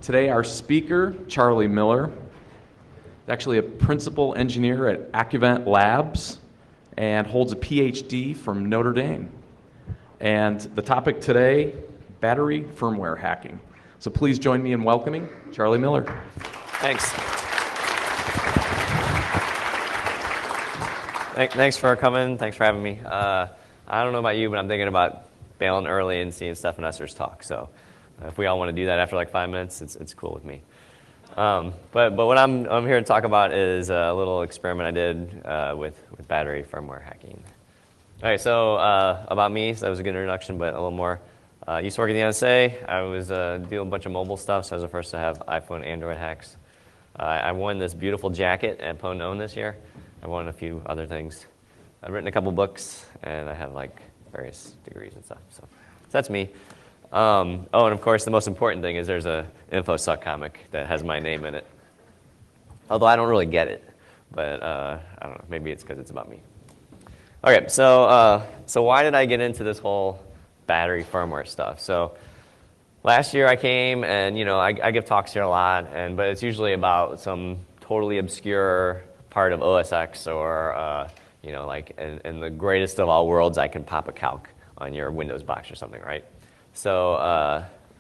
Today our speaker, Charlie Miller, is actually a principal engineer at Accuvent Labs and holds a PhD from Notre Dame. And the topic today, battery firmware hacking. So please join me in welcoming Charlie Miller. Thanks. Thanks for coming. Thanks for having me. I don't know about you, but I'm thinking about bailing early and seeing Stefan Esser's talk. So if we all want to do that after like 5 minutes, it's cool with me. But what I'm here to talk about is a little experiment I did with battery firmware hacking. All right, so about me, so that was a good introduction, but a little more. I used to work at the NSA. I was doing a bunch of mobile stuff, so I was the first to have iPhone, Android hacks. I won this beautiful jacket at Ponon this year. I won a few other things. I've written a couple books, and I have like various degrees and stuff. So that's me. Oh, and of course, the most important thing is there's a InfoSuck comic that has my name in it. Although I don't really get it, but I don't know. Maybe it's because it's about me. Okay, so why did I get into this whole battery firmware stuff? So last year I came, and I give talks here a lot, but it's usually about some totally obscure part of OS X or like in the greatest of all worlds, I can pop a calc on your Windows box or something, right? So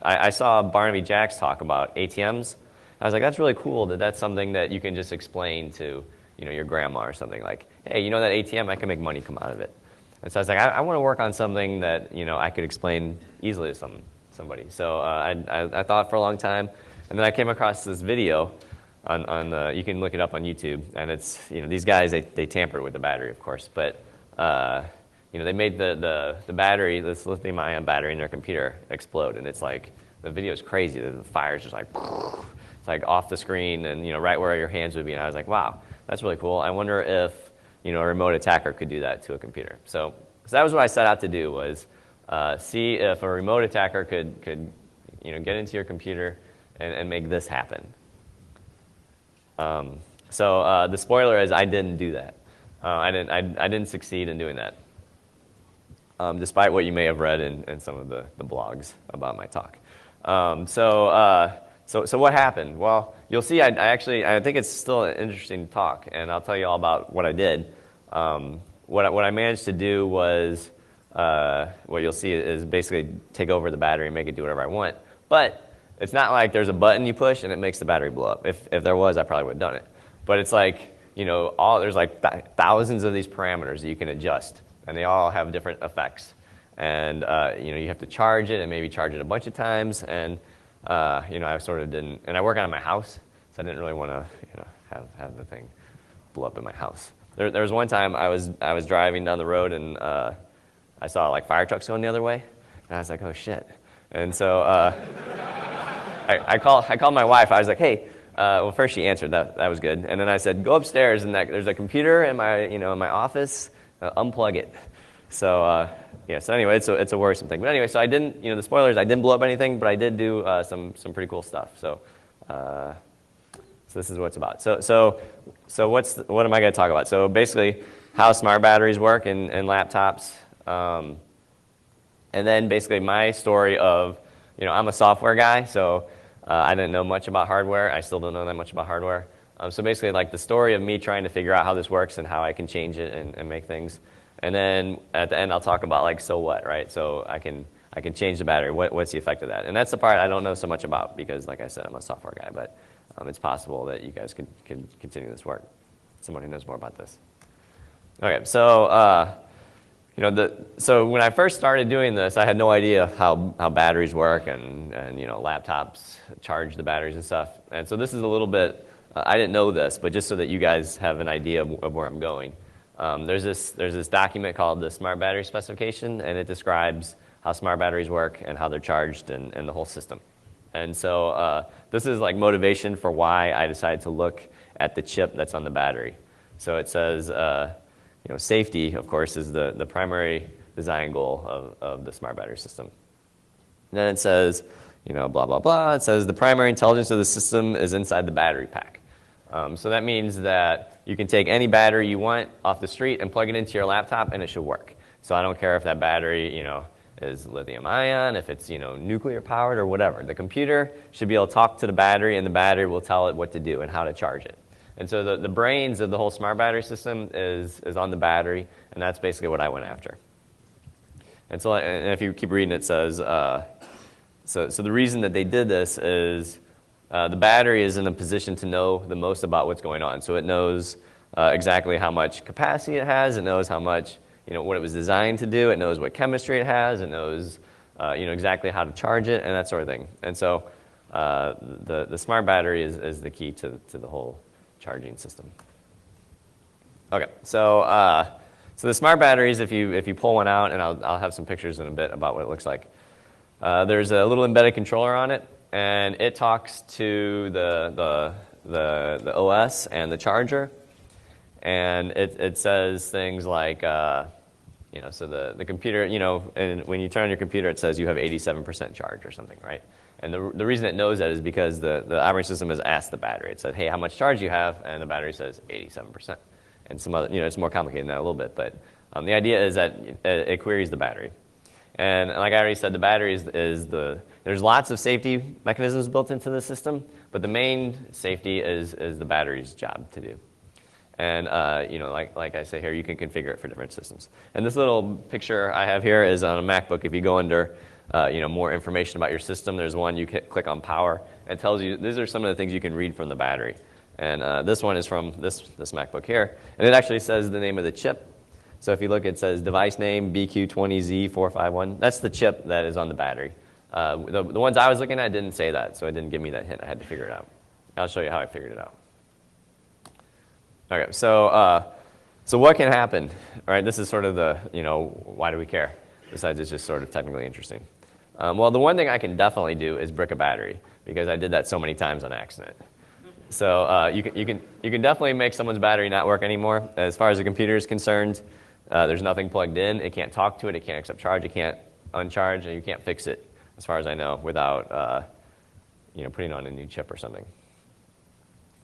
I saw Barnaby Jack's talk about ATMs. I was like, that's really cool that's something that you can just explain to your grandma or something, like, hey, that ATM, I can make money come out of it. And so I was like, I want to work on something that I could explain easily to somebody. So I thought for a long time, and then I came across this video on you can look it up on YouTube, and it's these guys they tampered with the battery, of course, but they made the battery, this lithium-ion battery in their computer explode, and it's like the video is crazy. The fire's just like it's like off the screen, and right where your hands would be. And I was like, wow, that's really cool. I wonder if a remote attacker could do that to a computer. So that was what I set out to do, was see if a remote attacker could get into your computer and make this happen. So the spoiler is I didn't do that. I didn't succeed in doing that, despite what you may have read in some of the blogs about my talk. So what happened? Well, you'll see. I think it's still an interesting talk, and I'll tell you all about what I did. What I managed to do was what you'll see is basically take over the battery and make it do whatever I want. But it's not like there's a button you push and it makes the battery blow up. If there was, I probably would have done it. But it's like there's like thousands of these parameters that you can adjust, and they all have different effects. And you have to charge it and maybe charge it a bunch of times. And I sort of didn't. And I work out of my house, so I didn't really want to have the thing blow up in my house. There was one time I was driving down the road, and I saw like fire trucks going the other way, and I was like, oh shit. And so I called my wife. I was like, hey. Well, first she answered. That was good. And then I said, go upstairs, and there's a computer in my in my office. Unplug it. So So anyway, it's a worrisome thing. But anyway, so I didn't. The spoilers. I didn't blow up anything, but I did do some pretty cool stuff. So this is what it's about. So what am I going to talk about? So basically, how smart batteries work in laptops, and then basically my story of I'm a software guy, so. I didn't know much about hardware. I still don't know that much about hardware. So basically, like the story of me trying to figure out how this works and how I can change it and make things. And then at the end, I'll talk about like, so what, right? So I can change the battery. What's the effect of that? And that's the part I don't know so much about because, like I said, I'm a software guy. But it's possible that you guys can continue this work. Someone who knows more about this. Okay, so so when I first started doing this, I had no idea how batteries work and laptops charge the batteries and stuff. And so this is a little bit, I didn't know this, but just so that you guys have an idea of where I'm going. There's this document called the Smart Battery Specification, and it describes how smart batteries work and how they're charged and the whole system. And so this is like motivation for why I decided to look at the chip that's on the battery. So it says, safety, of course, is the primary design goal of the smart battery system. And then it says, blah, blah, blah. It says the primary intelligence of the system is inside the battery pack. So that means that you can take any battery you want off the street and plug it into your laptop, and it should work. So I don't care if that battery, is lithium ion, if it's nuclear powered or whatever. The computer should be able to talk to the battery, and the battery will tell it what to do and how to charge it. And so the brains of the whole smart battery system is on the battery, and that's basically what I went after. And so, and if you keep reading, it says, so the reason that they did this is the battery is in a position to know the most about what's going on. So it knows exactly how much capacity it has. It knows how much, what it was designed to do. It knows what chemistry it has. It knows, exactly how to charge it and that sort of thing. And so the smart battery is the key to the whole charging system. Okay, so the smart batteries, if you pull one out, and I'll have some pictures in a bit about what it looks like. There's a little embedded controller on it, and it talks to the OS and the charger, and it says things like, so the computer, and when you turn on your computer, it says you have 87% charge or something, right? And the reason it knows that is because the operating system has asked the battery. It said, hey, how much charge do you have? And the battery says 87%. And some other, it's more complicated than that a little bit, but the idea is that it queries the battery. And like I already said, the battery there's lots of safety mechanisms built into the system, but the main safety is the battery's job to do. And like I say here, you can configure it for different systems. And this little picture I have here is on a MacBook. If you go under more information about your system, there's one you can click on power. It tells you these are some of the things you can read from the battery. And this one is from this MacBook here, and it actually says the name of the chip. So if you look, it says device name BQ20Z451. That's the chip that is on the battery. The ones I was looking at didn't say that, so it didn't give me that hint. I had to figure it out. I'll show you how I figured it out. Okay, so what can happen? All right, this is sort of the, why do we care? Besides it's just sort of technically interesting. Well, the one thing I can definitely do is brick a battery, because I did that so many times on accident. So you can definitely make someone's battery not work anymore. As far as the computer is concerned, there's nothing plugged in. It can't talk to it. It can't accept charge. It can't uncharge, and you can't fix it, as far as I know, without putting on a new chip or something.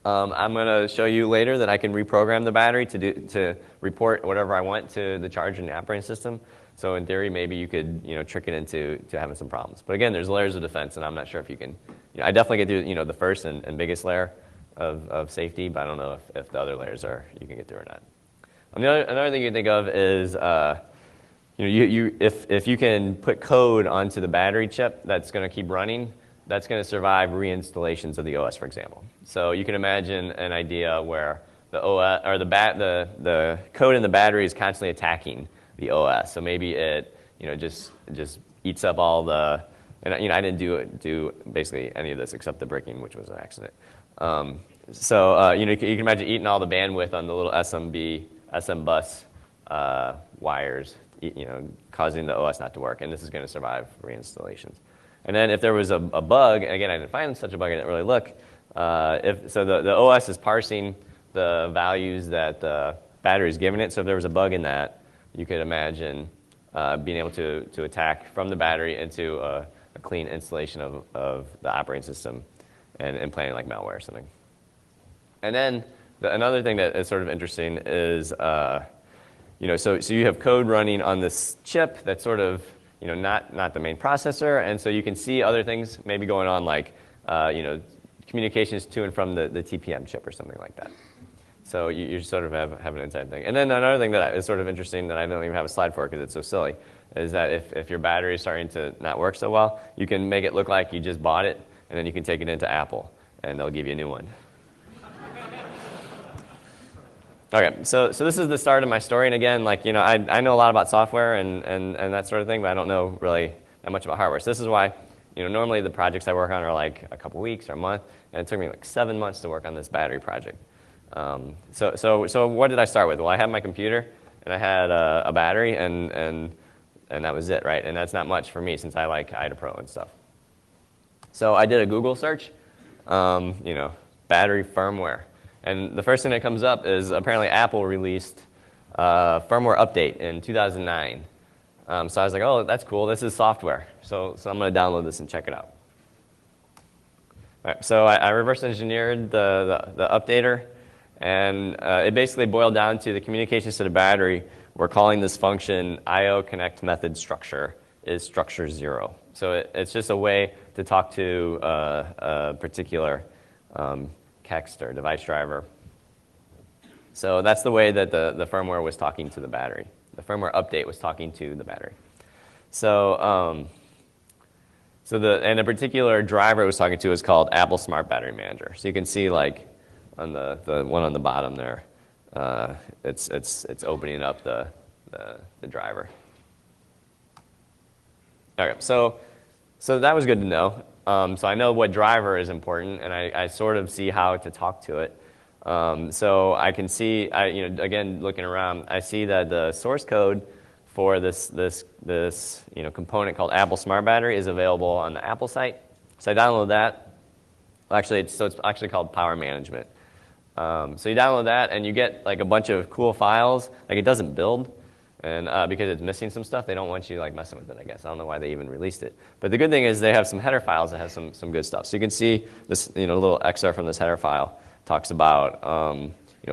I'm going to show you later that I can reprogram the battery to report whatever I want to the charger in the operating system. So in theory, maybe you could trick it into having some problems. But again, there's layers of defense, and I'm not sure if you can. I definitely get through the first and biggest layer of safety, but I don't know if the other layers you can get through or not. Another thing you can think of is if you can put code onto the battery chip that's going to keep running, that's going to survive reinstallations of the OS, for example. So you can imagine an idea where the OS or the code in the battery is constantly attacking the OS. So maybe it just eats up all the, and I didn't do basically any of this except the bricking, which was an accident. You can imagine eating all the bandwidth on the little SM bus wires, causing the OS not to work, and this is going to survive reinstallations. And then if there was a bug, and again, I didn't find such a bug, I didn't really look, the OS is parsing the values that the battery is giving it, so if there was a bug in that, you could imagine being able to attack from the battery into a clean installation of the operating system and implanting like malware or something. And then another thing that is sort of interesting is, so you have code running on this chip that's sort of, not the main processor, and so you can see other things maybe going on like, communications to and from the TPM chip or something like that. So you sort of have an inside thing. And then another thing that is sort of interesting that I don't even have a slide for because it's so silly is that if your battery is starting to not work so well, you can make it look like you just bought it, and then you can take it into Apple, and they'll give you a new one. Okay, so this is the start of my story, and again, I know a lot about software and that sort of thing, but I don't know really that much about hardware. So this is why, normally the projects I work on are like a couple weeks or a month, and it took me like 7 months to work on this battery project. So what did I start with? Well, I had my computer, and I had a battery, and that was it, right? And that's not much for me since I like IDA Pro and stuff. So I did a Google search, battery firmware. And the first thing that comes up is apparently Apple released a firmware update in 2009. So I was like, oh, that's cool. This is software. So I'm going to download this and check it out. All right, so I reverse engineered the updater. And it basically boiled down to the communications to the battery. We're calling this function IO connect method structure is structure 0. So it's just a way to talk to a particular kext or device driver. So that's the way that the firmware was talking to the battery. The firmware update was talking to the battery. So, and a particular driver it was talking to is called Apple Smart Battery Manager. So you can see like on the one on the bottom there, it's opening up the driver. Okay, so that was good to know. So I know what driver is important, and I sort of see how to talk to it. So I can see, again, looking around, I see that the source code for this component called Apple Smart Battery is available on the Apple site. So I download that. Actually, it's actually called Power Management. So you download that, and you get like a bunch of cool files. Like it doesn't build, and because it's missing some stuff, they don't want you like messing with it, I guess. I don't know why they even released it. But the good thing is they have some header files that have some good stuff. So you can see this little excerpt from this header file talks about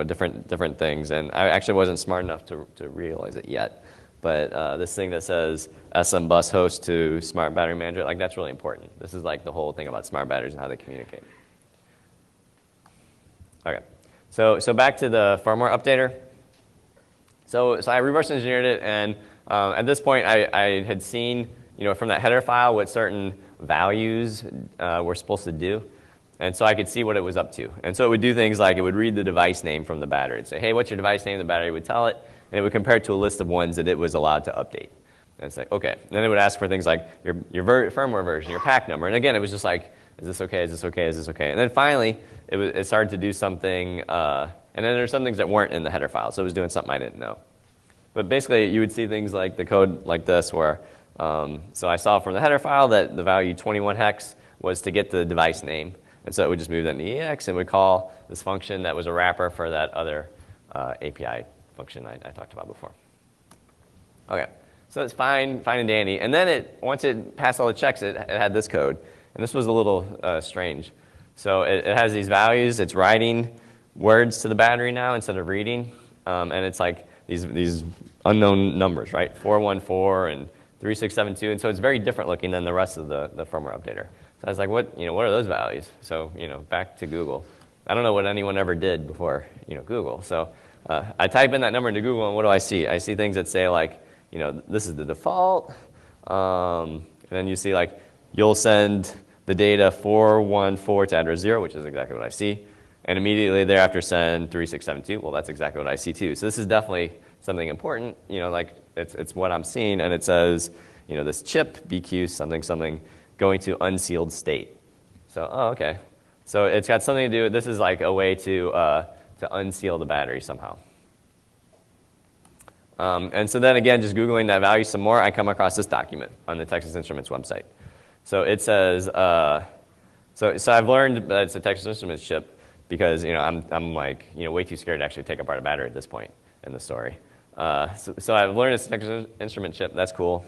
different things. And I actually wasn't smart enough to realize it yet. But this thing that says SM bus host to Smart Battery Manager, like that's really important. This is like the whole thing about smart batteries and how they communicate. Okay, so back to the firmware updater. So I reverse engineered it, and at this point I had seen from that header file what certain values were supposed to do. And so I could see what it was up to. And so it would do things like it would read the device name from the battery and say, hey, what's your device name? The battery would tell it, and it would compare it to a list of ones that it was allowed to update. And it's like, okay. And then it would ask for things like your firmware version, your pack number. And again, it was just like, is this okay? Is this okay? Is this okay? And then finally, it started to do something, and then there's some things that weren't in the header file, so it was doing something I didn't know. But basically, you would see things like the code like this where, so I saw from the header file that the value 21 hex was to get the device name. And so it would just move that in the EX and would call this function that was a wrapper for that other API function I talked about before. Okay, so it's fine and dandy. And then once it passed all the checks, it had this code. And this was a little strange. So it has these values. It's writing words to the battery now instead of reading. And it's like these unknown numbers, right? 414 and 3672. And so it's very different looking than the rest of the firmware updater. I was like, what are those values? So, back to Google. I don't know what anyone ever did before, Google. So I type in that number into Google, and what do I see? I see things that say like, this is the default. And then you see like, you'll send the data 414 to address 0, which is exactly what I see. And immediately thereafter send 3672. Well, that's exactly what I see too. So this is definitely something important. Like it's what I'm seeing, and it says, this chip, BQ, something, going to unsealed state. So, okay. So it's got something to do, this is like a way to unseal the battery somehow. And so then again, just Googling that value some more, I come across this document on the Texas Instruments website. So it says, so I've learned that it's a Texas Instruments chip because, I'm like, way too scared to actually take apart a battery at this point in the story. So I've learned it's a Texas Instrument chip, that's cool.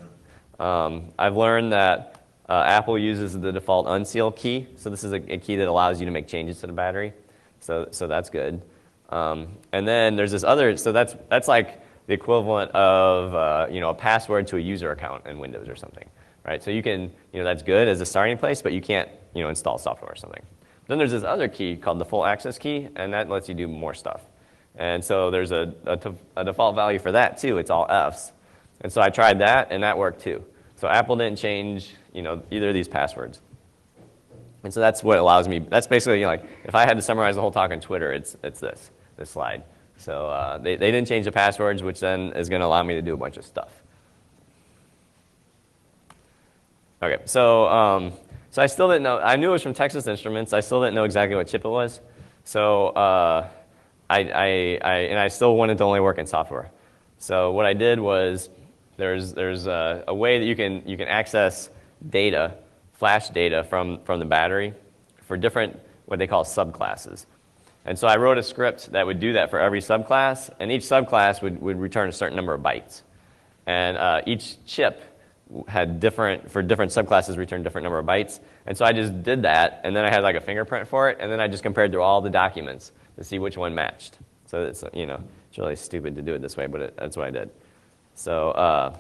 I've learned that Apple uses the default unseal key. So this is a key that allows you to make changes to the battery. So that's good. And then there's this other, so that's like the equivalent of a password to a user account in Windows or something, right? So you can, that's good as a starting place, but you can't, install software or something. Then there's this other key called the full access key, and that lets you do more stuff. And so there's a default value for that too. It's all Fs. And so I tried that, and that worked too. So Apple didn't change, either of these passwords. And so that's what allows me, that's basically, like, if I had to summarize the whole talk on Twitter, it's this slide. So they didn't change the passwords, which then is going to allow me to do a bunch of stuff. Okay, so I still didn't know, I knew it was from Texas Instruments, I still didn't know exactly what chip it was. So I still wanted to only work in software. So what I did was, there's a way that you can access data, flash data from the battery for different, what they call subclasses. And so I wrote a script that would do that for every subclass, and each subclass would return a certain number of bytes. And each chip had for different subclasses, returned different number of bytes. And so I just did that, and then I had like a fingerprint for it, and then I just compared through all the documents to see which one matched. So it's, it's really stupid to do it this way, but that's what I did. So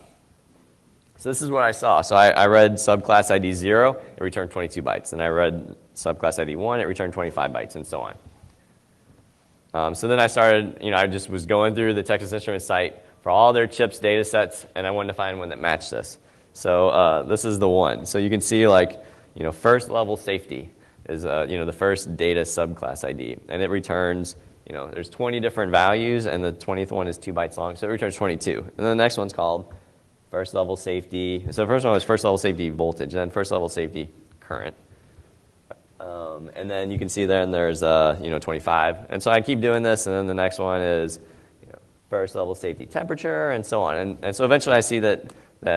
So this is what I saw. So I read subclass ID 0, it returned 22 bytes. And I read subclass ID 1, it returned 25 bytes, and so on. So then I started, I just was going through the Texas Instruments site for all their chips data sets, and I wanted to find one that matched this. So this is the one. So you can see, like, first level safety is, the first data subclass ID. And it returns, there's 20 different values, and the 20th one is 2 bytes long, so it returns 22. And then the next one's called first level safety. So the first one was first level safety voltage, and then first level safety current. And then you can see there's 25. And so I keep doing this, and then the next one is first level safety temperature, and so on. And so eventually I see that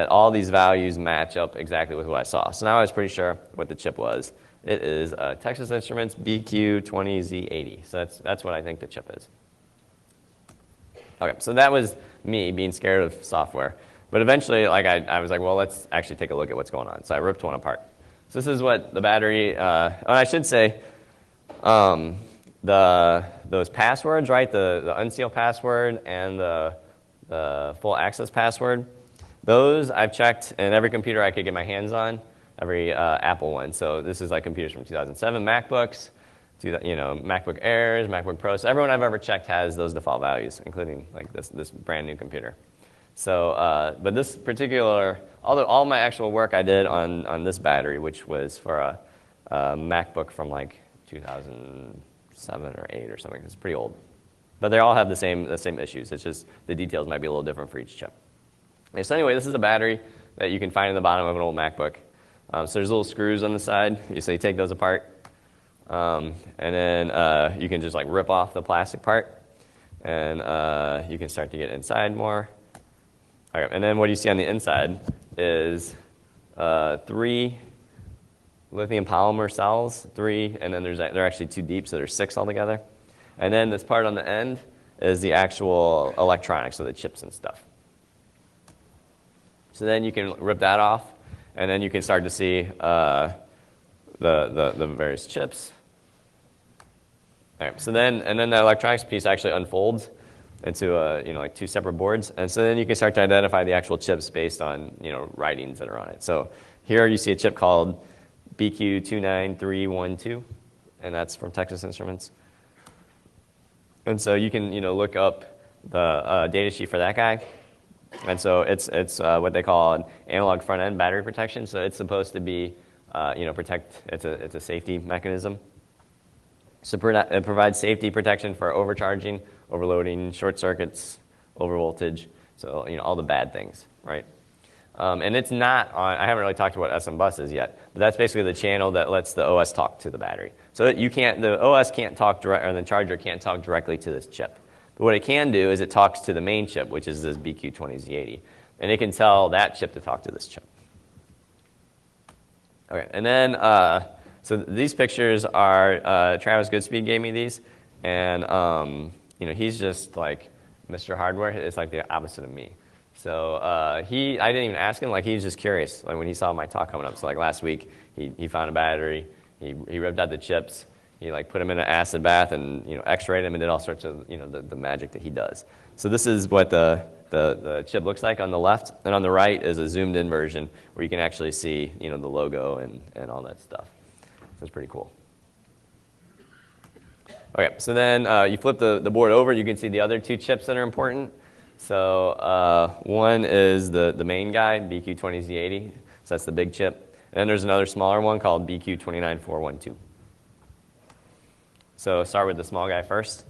all these values match up exactly with what I saw. So now I was pretty sure what the chip was. It is Texas Instruments BQ20Z80. So that's what I think the chip is. Okay, so that was me being scared of software. But eventually, I was like, well, let's actually take a look at what's going on. So I ripped one apart. So this is what the battery, I should say, those passwords, right, the unsealed password and the full access password, those I've checked in every computer I could get my hands on, every Apple one. So this is like computers from 2007, MacBooks, MacBook Airs, MacBook Pros. So everyone I've ever checked has those default values, including like this brand new computer. So, but this particular, all my actual work I did on this battery, which was for a MacBook from like 2007 or 8 or something. It's pretty old. But they all have the same issues. It's just the details might be a little different for each chip. Okay, so anyway, this is a battery that you can find in the bottom of an old MacBook. So there's little screws on the side. So you take those apart. And then you can just like rip off the plastic part. And you can start to get inside more. All right, and then what you see on the inside is 3 lithium polymer cells, 3, and then they're actually 2 deep, so there's 6 altogether. And then this part on the end is the actual electronics, so the chips and stuff. So then you can rip that off, and then you can start to see the various chips. All right, so then the electronics piece actually unfolds into like 2 separate boards, and so then you can start to identify the actual chips based on writings that are on it. So here you see a chip called BQ29312, and that's from Texas Instruments. And so you can look up the data sheet for that guy, and so it's what they call an analog front end battery protection. So it's supposed to be protect. It's a safety mechanism. So it provides safety protection for overcharging, overloading, short circuits, overvoltage, so all the bad things, right? And it's not on, I haven't really talked about what SM bus is yet, but that's basically the channel that lets the OS talk to the battery. So the OS can't talk direct, or the charger can't talk directly to this chip. But what it can do is it talks to the main chip, which is this BQ20Z80, and it can tell that chip to talk to this chip. Okay, and then, so these pictures are, Travis Goodspeed gave me these, and he's just like Mr. Hardware. It's like the opposite of me. So I didn't even ask him, like he was just curious, like when he saw my talk coming up. So like last week, he found a battery, he ripped out the chips, he like put them in an acid bath and x-rayed them and did all sorts of the magic that he does. So this is what the chip looks like on the left, and on the right is a zoomed in version where you can actually see the logo and all that stuff. So it's pretty cool. Okay, so then you flip the board over, you can see the other 2 chips that are important. So one is the main guy, BQ20Z80, so that's the big chip. And then there's another smaller one called BQ29412. So start with the small guy first.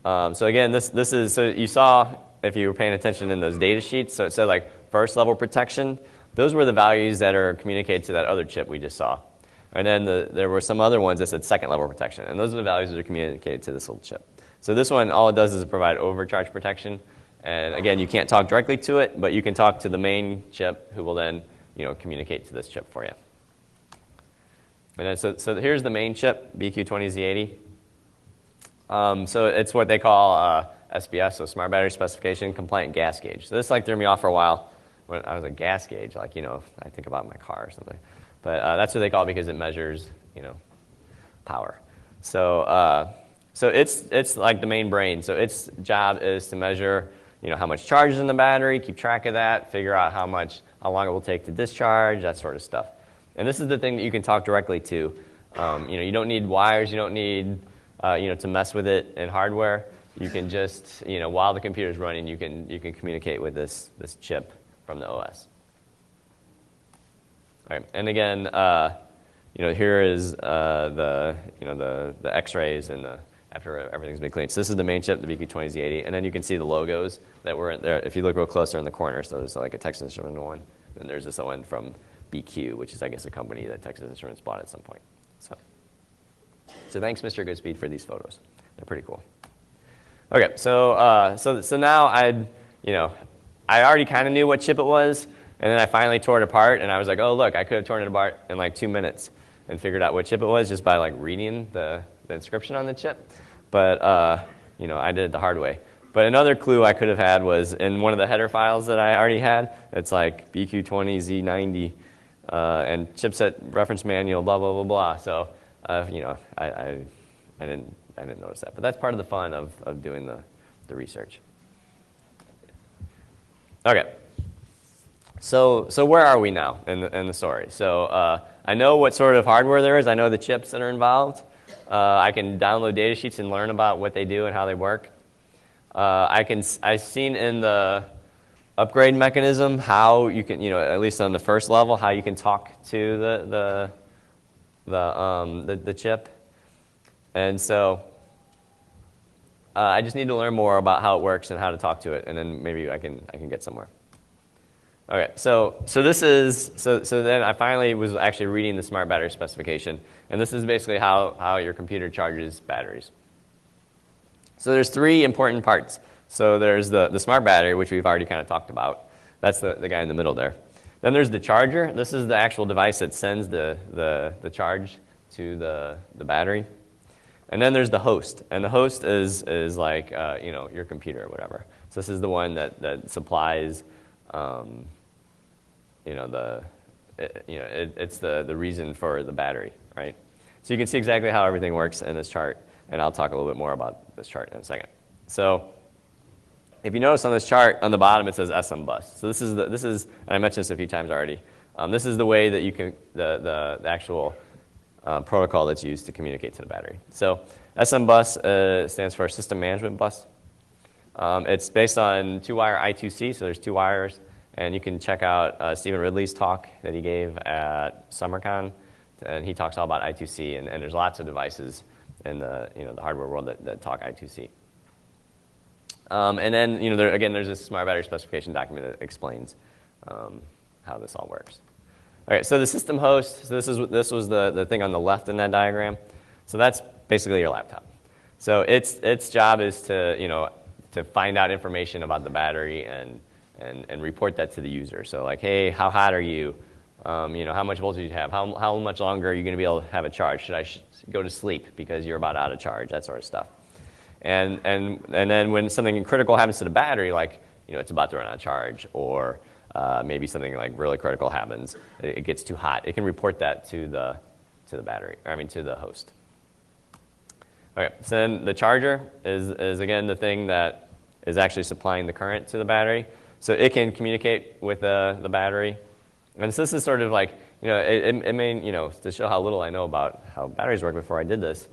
So again, this is, so you saw, if you were paying attention in those data sheets, so it said like first level protection. Those were the values that are communicated to that other chip we just saw. And then there were some other ones that said second level protection, and those are the values that are communicated to this little chip. So this one, all it does is provide overcharge protection. And again, you can't talk directly to it, but you can talk to the main chip, who will then communicate to this chip for you. And then, so here's the main chip, BQ20Z80. So it's what they call SBS, so Smart Battery Specification Compliant Gas Gauge. So this like threw me off for a while when I was a gas gauge, like I think about my car or something. But that's what they call it because it measures power. So so it's like the main brain. So its job is to measure how much charge is in the battery, keep track of that, figure out how much how long it will take to discharge, that sort of stuff. And this is the thing that you can talk directly to. You don't need wires, you don't need to mess with it in hardware. You can just, while the computer is running, you can communicate with this chip from the OS. All right, and again, here is the X-rays and after everything's been cleaned. So this is the main chip, the BQ20Z80, and then you can see the logos that were in there. If you look real closer in the corner, so there's like a Texas Instruments one, and there's this one from BQ, which is, I guess, a company that Texas Instruments bought at some point. So thanks, Mr. Goodspeed, for these photos. They're pretty cool. Okay, so now I already kind of knew what chip it was, and then I finally tore it apart, and I was like, oh look, I could have torn it apart in like 2 minutes and figured out what chip it was just by like reading the inscription on the chip. But I did it the hard way. But another clue I could have had was in one of the header files that I already had. It's like BQ20Z90 and chipset reference manual, blah blah blah blah. So I didn't notice that. But that's part of the fun of doing the research. Okay. So where are we now in the story? So I know what sort of hardware there is. I know the chips that are involved. I can download data sheets and learn about what they do and how they work. I've seen in the upgrade mechanism how you can, at least on the first level, how you can talk to the chip. And so I just need to learn more about how it works and how to talk to it, and then maybe I can get somewhere. Okay, so then I finally was actually reading the smart battery specification, and this is basically how your computer charges batteries. So there's 3 important parts. So there's the smart battery, which we've already kind of talked about. That's the guy in the middle there. Then there's the charger. This is the actual device that sends the charge to the battery. And then there's the host, and the host is like your computer or whatever. So this is the one that supplies it's the reason for the battery, right? So you can see exactly how everything works in this chart, and I'll talk a little bit more about this chart in a second. So if you notice on this chart, on the bottom it says SM bus. So this is, and I mentioned this a few times already, this is the way that you can, the actual protocol that's used to communicate to the battery. So SM bus stands for System Management Bus. It's based on 2-wire I2C, so there's 2 wires. And you can check out Stephen Ridley's talk that he gave at SummerCon, and he talks all about I2C, and there's lots of devices in the hardware world that talk I2C. And then there's this smart battery specification document that explains how this all works. Okay, so the system host. So this was the thing on the left in that diagram. So that's basically your laptop. So its job is to find out information about the battery and report that to the user. So like, hey, how hot are you? How much voltage do you have? How much longer are you going to be able to have a charge? Should I go to sleep because you're about out of charge? That sort of stuff. And then when something critical happens to the battery, like it's about to run out of charge, or maybe something like really critical happens, it gets too hot, it can report that to the battery, to the host. Okay, so then the charger is again the thing that is actually supplying the current to the battery. So it can communicate with the battery. And so this is sort of like, it may, to show how little I know about how batteries work before I did this,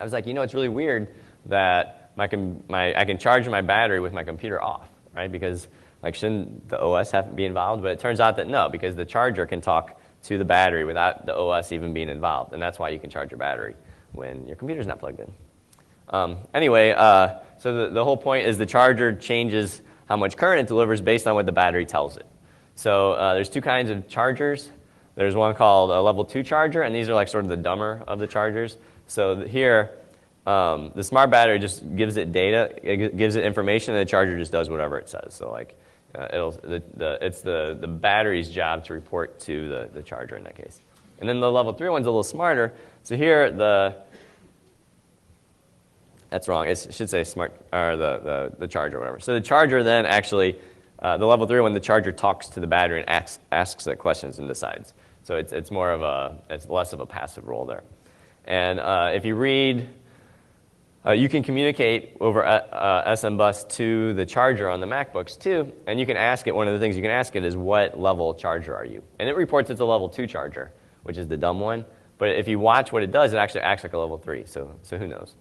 I was like, it's really weird that I can charge my battery with my computer off, right? Because like, shouldn't the OS have to be involved? But it turns out that no, because the charger can talk to the battery without the OS even being involved. And that's why you can charge your battery when your computer's not plugged in. Anyway, so the whole point is the charger changes how much current it delivers based on what the battery tells it. So there's 2 kinds of chargers. There's one called a level 2 charger, and these are like sort of the dumber of the chargers. So here, the smart battery just gives it data, it gives it information, and the charger just does whatever it says. So like, it's the battery's job to report to the charger in that case. And then the level 3 one's a little smarter. So here, that's wrong. It should say smart, or the charger or whatever. So the charger then actually, the level 3 one, the charger talks to the battery and asks it questions and decides. So it's less of a passive role there. And if you read You can communicate over SM bus to the charger on the MacBooks too, and you can ask it, one of the things you can ask it is what level charger are you? And it reports it's a level 2 charger, which is the dumb one. But if you watch what it does, it actually acts like a level 3, so who knows?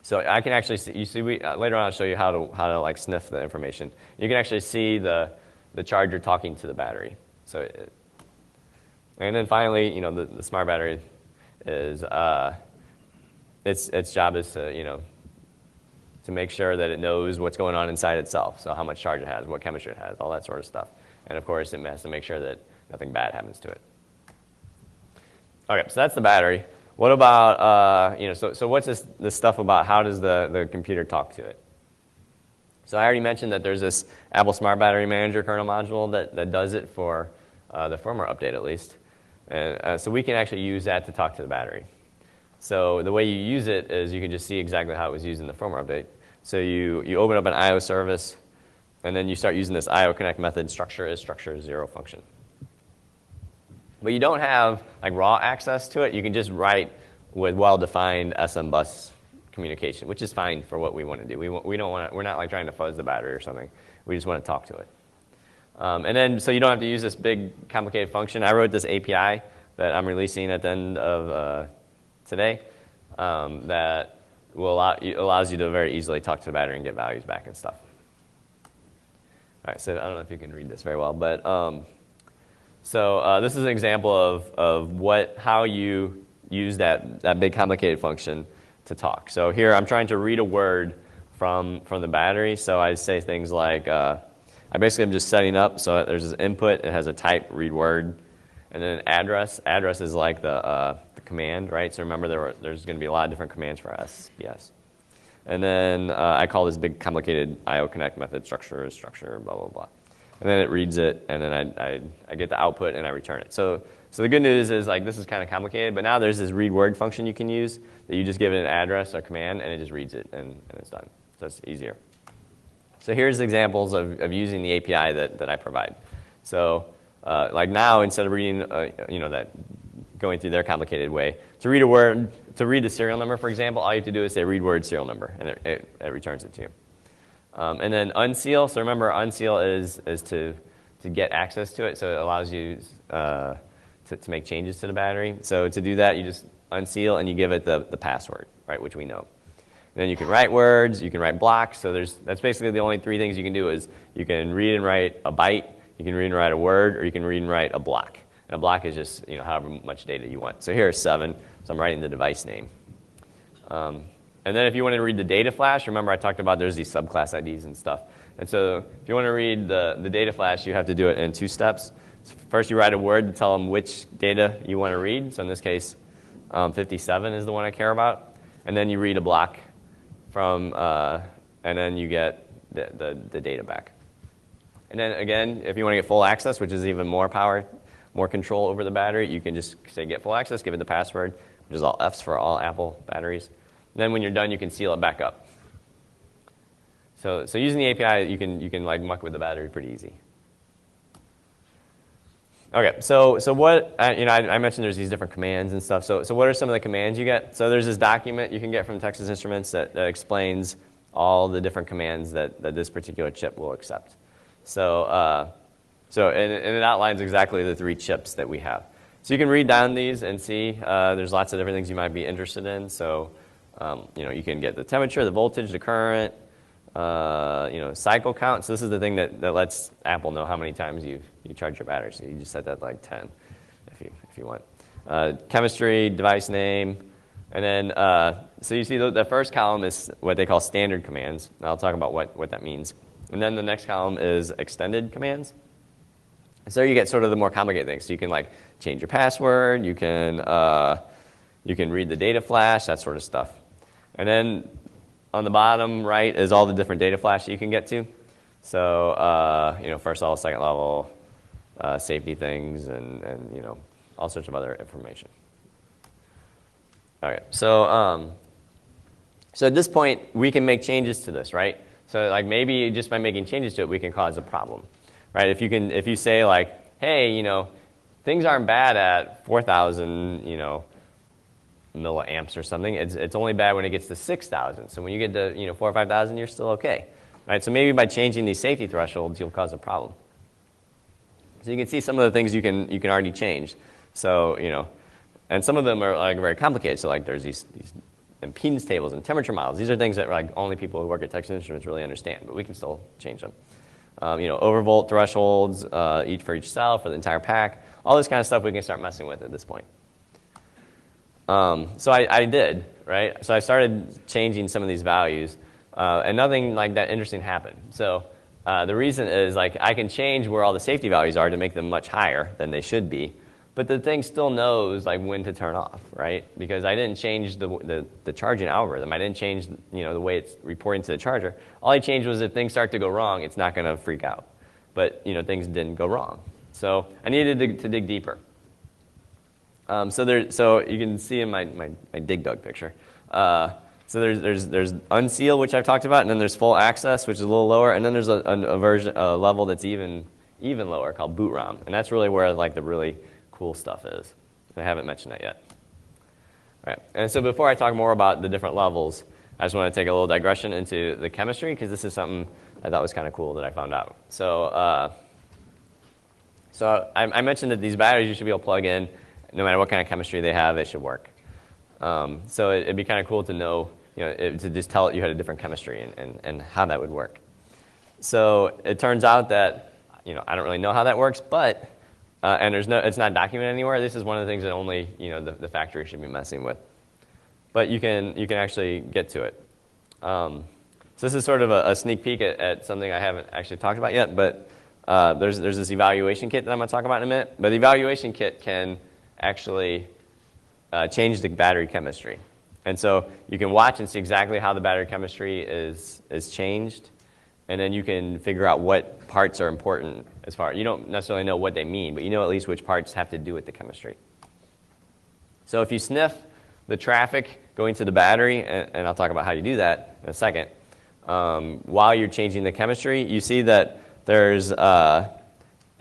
So I can actually see, you see, later on I'll show you how to like sniff the information. You can actually see the charger talking to the battery. So, and then finally, you know, the smart battery is, its job is to, you know, to make sure that it knows what's going on inside itself. So how much charge it has, what chemistry it has, all that sort of stuff. And of course, it has to make sure that nothing bad happens to it. Okay, so that's the battery. What about, you know, so what's this stuff about how does the computer talk to it? So I already mentioned that there's this Apple Smart Battery Manager kernel module that does it for the firmware update at least. And so we can actually use that to talk to the battery. So the way you use it is you can just see exactly how it was used in the firmware update. So you open up an I/O service, and then you start using this I/O connect method structure is 0 function. But you don't have like raw access to it. You can just write with well-defined SM bus communication, which is fine for what we want to do. We don't want to, we're not like trying to fuzz the battery or something. We just want to talk to it. And then so you don't have to use this big complicated function. I wrote this API that I'm releasing at the end of today that allows you to very easily talk to the battery and get values back and stuff. All right, so I don't know if you can read this very well, but this is an example of how you use that big complicated function to talk. So here I'm trying to read a word from the battery. So I say things like, I basically am just setting up. So there's this input. It has a type, read word, and then an address. Address is like the command, right? So remember there's going to be a lot of different commands for SPS. And then I call this big complicated IO connect method structure, blah, blah, blah. And then it reads it, and then I get the output, and I return it. So the good news is like this is kind of complicated, but now there's this read word function you can use that you just give it an address or command, and it just reads it, and it's done. So it's easier. So here's examples of using the API that I provide. So like now, instead of reading, going through their complicated way, to read a word, to read the serial number, for example, all you have to do is say read word serial number, and it returns it to you. And then unseal. So remember, unseal is to get access to it. So it allows you to make changes to the battery. So to do that, you just unseal and you give it the password, right, which we know. And then you can write words. You can write blocks. So that's basically the only 3 things you can do is you can read and write a byte, you can read and write a word, or you can read and write a block. And a block is just however much data you want. So here is 7. So I'm writing the device name. And then if you want to read the data flash, remember I talked about there's these subclass IDs and stuff. And so if you want to read the data flash, you have to do it in 2 steps. So first you write a word to tell them which data you want to read. So in this case, 57 is the one I care about. And then you read a block from, and then you get the data back. And then again, if you want to get full access, which is even more power, more control over the battery, you can just say get full access, give it the password, which is all F's for all Apple batteries. And then when you're done, you can seal it back up. So using the API, you can like muck with the battery pretty easy. Okay, so what I mentioned there's these different commands and stuff. So what are some of the commands you get? So there's this document you can get from Texas Instruments that explains all the different commands that this particular chip will accept. And it outlines exactly the 3 chips that we have. So you can read down these and see there's lots of different things you might be interested in. So you can get the temperature, the voltage, the current, cycle count. So this is the thing that lets Apple know how many times you charge your battery. So you just set that like 10 if you want. Chemistry, device name, and then so you see the first column is what they call standard commands. And I'll talk about what that means. And then the next column is extended commands. So you get sort of the more complicated things. So you can like change your password. You can read the data flash, that sort of stuff. And then on the bottom right is all the different data flash that you can get to. So first level, second level, safety things, and all sorts of other information. All right. So at this point we can make changes to this, right? So like maybe just by making changes to it, we can cause a problem, right? If you say like, hey, things aren't bad at 4,000, milliamps or something. It's only bad when it gets to 6,000. So when you get to 4,000 or 5,000, you're still okay. Right? So maybe by changing these safety thresholds, you'll cause a problem. So you can see some of the things you can already change. So and some of them are like very complicated. So like there's these impedance tables and temperature models. These are things that like only people who work at Texas Instruments really understand, but we can still change them. Overvolt thresholds, each for each cell, for the entire pack. All this kind of stuff we can start messing with at this point. So I did, right? So I started changing some of these values, and nothing like that interesting happened. So the reason is like I can change where all the safety values are to make them much higher than they should be, but the thing still knows like when to turn off, right? Because I didn't change the charging algorithm. I didn't change the way it's reporting to the charger. All I changed was if things start to go wrong, it's not going to freak out. But things didn't go wrong. So I needed to dig deeper. So you can see in my dig dug picture. So there's unseal, which I've talked about, and then there's full access, which is a little lower, and then there's a level that's even lower called Bootron, and that's really where like the really cool stuff is. I haven't mentioned that yet. All right, and so before I talk more about the different levels, I just want to take a little digression into the chemistry because this is something I thought was kind of cool that I found out. So I mentioned that these batteries you should be able to plug in. No matter what kind of chemistry they have, it should work. So it'd be kind of cool to know, to just tell it you had a different chemistry and how that would work. So it turns out that, I don't really know how that works, but, and it's not documented anywhere. This is one of the things that only, the factory should be messing with. But you can actually get to it. So this is sort of a sneak peek at something I haven't actually talked about yet, but there's this evaluation kit that I'm going to talk about in a minute. But the evaluation kit can actually change the battery chemistry. And so you can watch and see exactly how the battery chemistry is changed, and then you can figure out what parts are important as far. You don't necessarily know what they mean, but you know at least which parts have to do with the chemistry. So if you sniff the traffic going to the battery, and I'll talk about how you do that in a second, while you're changing the chemistry, you see that there's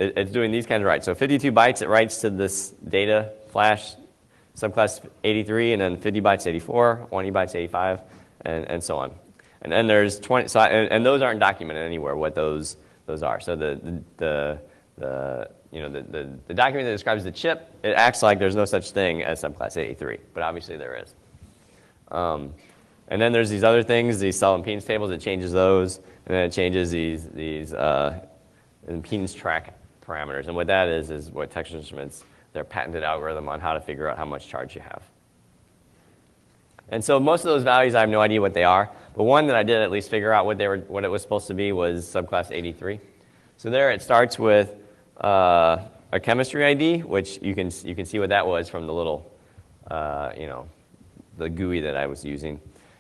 it's doing these kinds of writes. So 52 bytes, it writes to this data flash subclass 83, and then 50 bytes 84, 20 bytes 85, and so on. And then there's 20, so and those aren't documented anywhere what those are. So the document that describes the chip, it acts like there's no such thing as subclass 83, but obviously there is. And then there's these other things, these cell impedance tables, it changes those, and then it changes these impedance track parameters. And what that is what Texas Instruments, their patented algorithm on how to figure out how much charge you have. And so most of those values, I have no idea what they are, but one that I did at least figure out what it was supposed to be was subclass 83. So there it starts with a chemistry ID, which you can see what that was from the little, the GUI that I was using.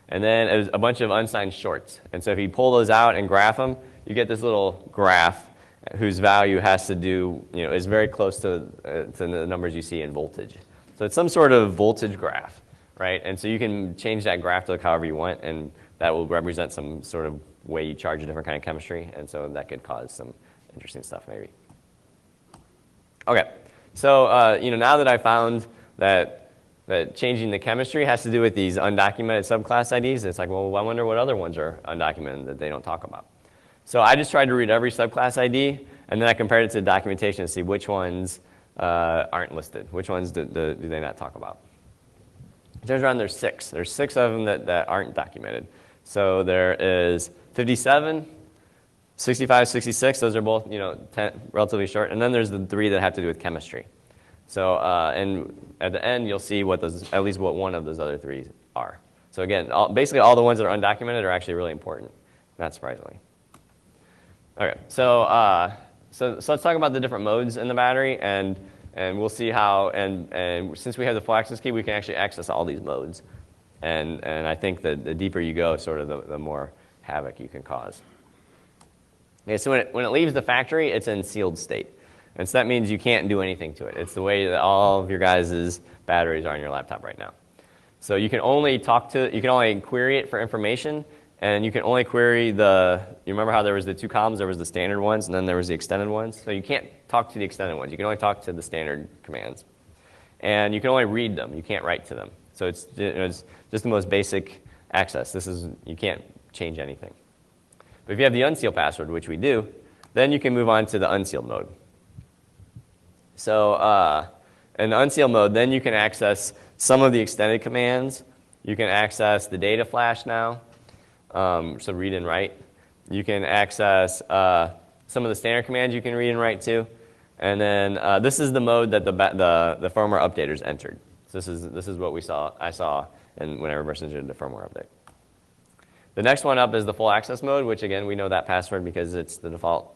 And then it was a bunch of unsigned shorts. And so if you pull those out and graph them, you get this little graph whose value has to do, is very close to the numbers you see in voltage. So it's some sort of voltage graph, right? And so you can change that graph to look however you want, and that will represent some sort of way you charge a different kind of chemistry, and so that could cause some interesting stuff maybe. Okay, so now that I found that changing the chemistry has to do with these undocumented subclass IDs, it's like, well, I wonder what other ones are undocumented that they don't talk about. So I just tried to read every subclass ID, and then I compared it to the documentation to see which ones aren't listed, which ones do they not talk about. It turns around there's 6. There's 6 of them that aren't documented. So there is 57, 65, 66. Those are both relatively short. And then there's the 3 that have to do with chemistry. So and at the end you'll see at least what one of those other 3 are. So again, basically all the ones that are undocumented are actually really important, not surprisingly. Okay, so let's talk about the different modes in the battery, and we'll see how, and since we have the full access key, we can actually access all these modes. And I think that the deeper you go, sort of the more havoc you can cause. Okay, so when it leaves the factory, it's in sealed state. And so that means you can't do anything to it. It's the way that all of your guys' batteries are on your laptop right now. So you can only query it for information, and you can only query you remember how there was the 2 columns, there was the standard ones, and then there was the extended ones? So you can't talk to the extended ones. You can only talk to the standard commands. And you can only read them. You can't write to them. So it's, it's just the most basic access. You can't change anything. But if you have the unsealed password, which we do, then you can move on to the unsealed mode. So in the unsealed mode, then you can access some of the extended commands. You can access the data flash now, so read and write. You can access some of the standard commands you can read and write to. And then this is the mode that the firmware updaters entered. So this is what I saw when I reverse engineered the firmware update. The next one up is the full access mode, which again, we know that password because it's the default.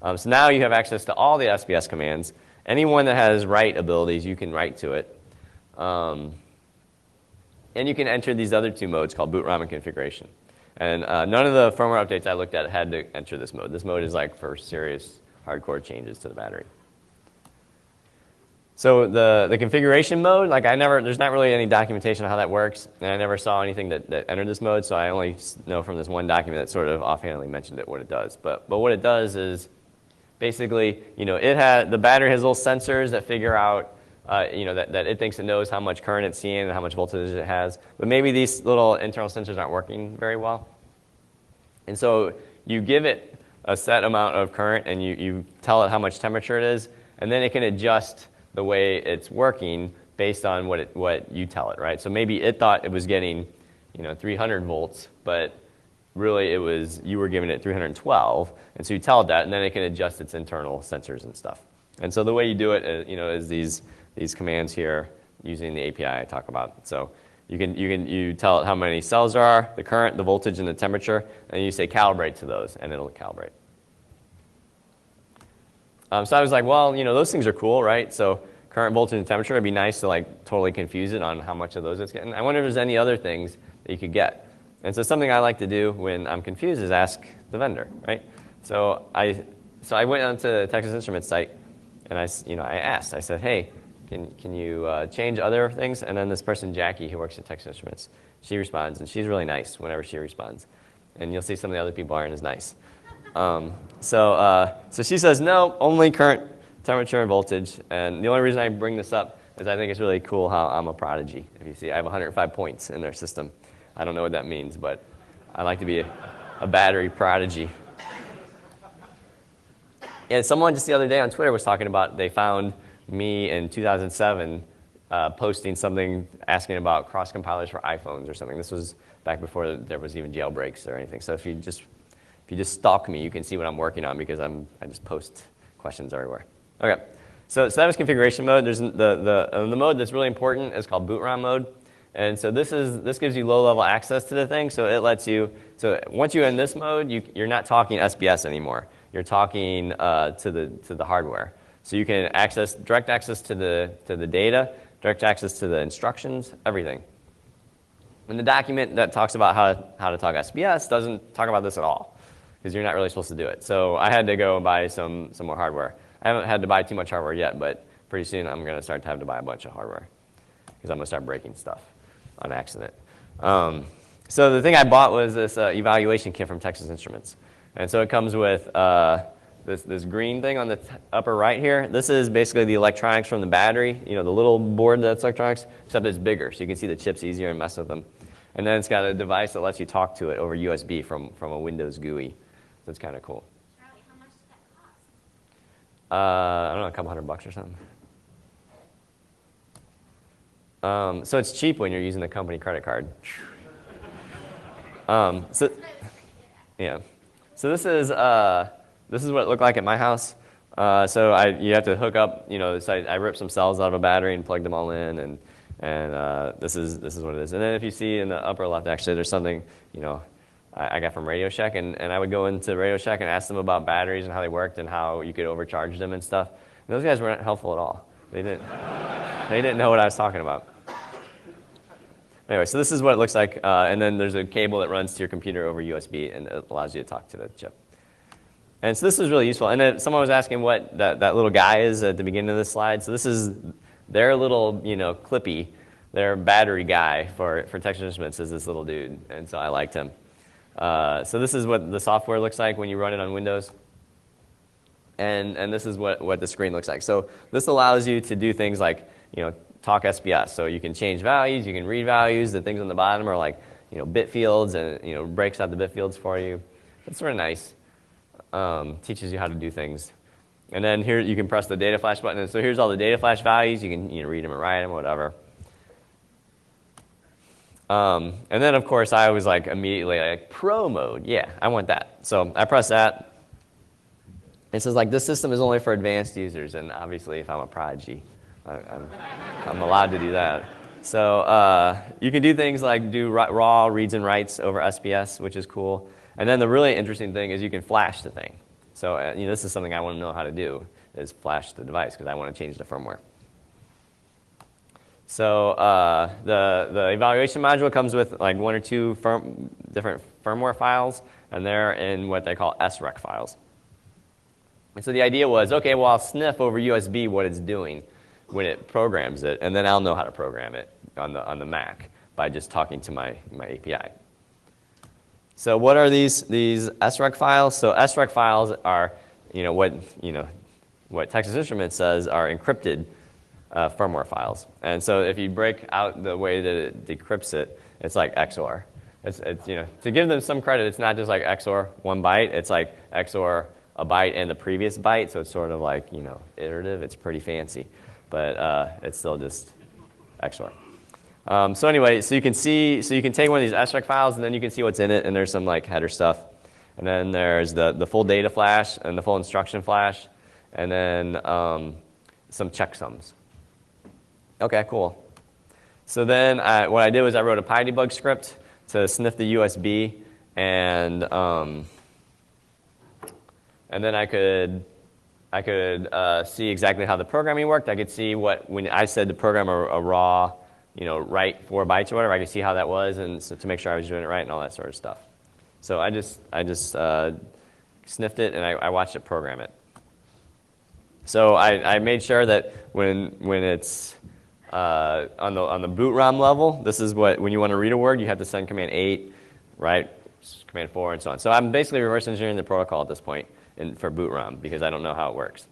So now you have access to all the SPS commands. Anyone that has write abilities, you can write to it. And you can enter these other two modes called Bootron and configuration. And none of the firmware updates I looked at had to enter this mode. This mode is like for serious hardcore changes to the battery. So the configuration mode, like there's not really any documentation on how that works, and I never saw anything that entered this mode, so I only know from this one document that sort of offhandedly mentioned it, what it does. But what it does is basically, the battery has little sensors that figure out, that it thinks it knows how much current it's seeing and how much voltage it has, but maybe these little internal sensors aren't working very well. And so you give it a set amount of current and you tell it how much temperature it is, and then it can adjust the way it's working based on what you tell it, right? So maybe it thought it was getting, 300 volts, but really you were giving it 312, and so you tell it that, and then it can adjust its internal sensors and stuff. And so the way you do it, is these commands here using the API I talk about. So you tell it how many cells there are, the current, the voltage, and the temperature, and you say calibrate to those, and it'll calibrate. So I was like, well, those things are cool, right? So current, voltage, and temperature, it'd be nice to totally confuse it on how much of those it's getting. I wonder if there's any other things that you could get. And so something I like to do when I'm confused is ask the vendor, right? So I went onto the Texas Instruments site, and I asked. I said, hey, can you change other things? And then this person, Jackie, who works at Texas Instruments, she responds, and she's really nice whenever she responds. And you'll see some of the other people aren't as nice. So she says, no, only current, temperature, and voltage. And the only reason I bring this up is I think it's really cool how I'm a prodigy. If you see, I have 105 points in their system. I don't know what that means, but I like to be a battery prodigy. And someone just the other day on Twitter was talking about they found me in 2007 posting something asking about cross compilers for iPhones or something. This was back before there was even jailbreaks or anything. So if you just stalk me, you can see what I'm working on because I just post questions everywhere. Okay, so that was configuration mode. There's the mode that's really important is called Bootron Mode. And so this gives you low-level access to the thing. So it lets you, so once you're in this mode, you're not talking SPS anymore. You're talking to the hardware. So you can access direct access to the data, direct access to the instructions, everything. And the document that talks about how to talk SPS doesn't talk about this at all, because you're not really supposed to do it. So I had to go buy some more hardware. I haven't had to buy too much hardware yet, but pretty soon I'm going to start to have to buy a bunch of hardware, because I'm going to start breaking stuff on accident. So the thing I bought was this evaluation kit from Texas Instruments. And so it comes with this green thing on the upper right here. This is basically the electronics from the battery, the little board that's electronics, except it's bigger, so you can see the chips easier and mess with them. And then it's got a device that lets you talk to it over USB from a Windows GUI. So it's kind of cool. Charlie, how much does that cost? I don't know, a couple $100 or something. So it's cheap when you're using the company credit card. Yeah. So this is what it looked like at my house. So you have to hook up, so I ripped some cells out of a battery and plugged them all in, and this is what it is. And then if you see in the upper left, actually, there's something, I got from Radio Shack, and I would go into Radio Shack and ask them about batteries and how they worked and how you could overcharge them and stuff. And those guys weren't helpful at all. They didn't know what I was talking about. Anyway, so this is what it looks like, and then there's a cable that runs to your computer over USB, and it allows you to talk to the chip. And so this is really useful. And then someone was asking what that little guy is at the beginning of this slide. So this is their little, Clippy, their battery guy for Texas Instruments is this little dude, and so I liked him. So this is what the software looks like when you run it on Windows. And this is what the screen looks like. So this allows you to do things like, talk SPS. So you can change values, you can read values. The things on the bottom are like, bit fields, and breaks out the bit fields for you. It's sort of nice. Teaches you how to do things. And then here you can press the data flash button. And so here's all the data flash values. You can read them or write them, whatever. And then of course I was like immediately like pro mode. Yeah, I want that. So I press that. It says like this system is only for advanced users, and obviously if I'm a prodigy, I'm allowed to do that. So you can do things like do raw reads and writes over SPS, which is cool. And then the really interesting thing is you can flash the thing. So this is something I want to know how to do, is flash the device, because I want to change the firmware. So the evaluation module comes with like 1 or 2 different firmware files, and they're in what they call SREC files. And so the idea was, okay, well, I'll sniff over USB what it's doing when it programs it, and then I'll know how to program it on the Mac by just talking to my API. So what are these SREC files? So SREC files are what Texas Instruments says are encrypted firmware files. And so if you break out the way that it decrypts it, it's like XOR. It's to give them some credit, it's not just like XOR 1 byte. It's like XOR a byte and the previous byte. So it's sort of like iterative. It's pretty fancy, but it's still just XOR. So anyway, so you can take one of these SREC files, and then you can see what's in it, and there's some like header stuff, and then there's the full data flash and the full instruction flash, and then some checksums. Okay, cool. So then what I did was I wrote a PyDebug script to sniff the USB, and then I could see exactly how the programming worked. I could see when I said to program a raw, write 4 bytes or whatever, I could see how that was, and so to make sure I was doing it right and all that sort of stuff. So I just sniffed it, and I watched it program it. So I made sure that when it's on the boot ROM level, this is when you want to read a word, you have to send command 8, right, command 4, and so on. So I'm basically reverse engineering the protocol at this point for boot ROM, because I don't know how it works.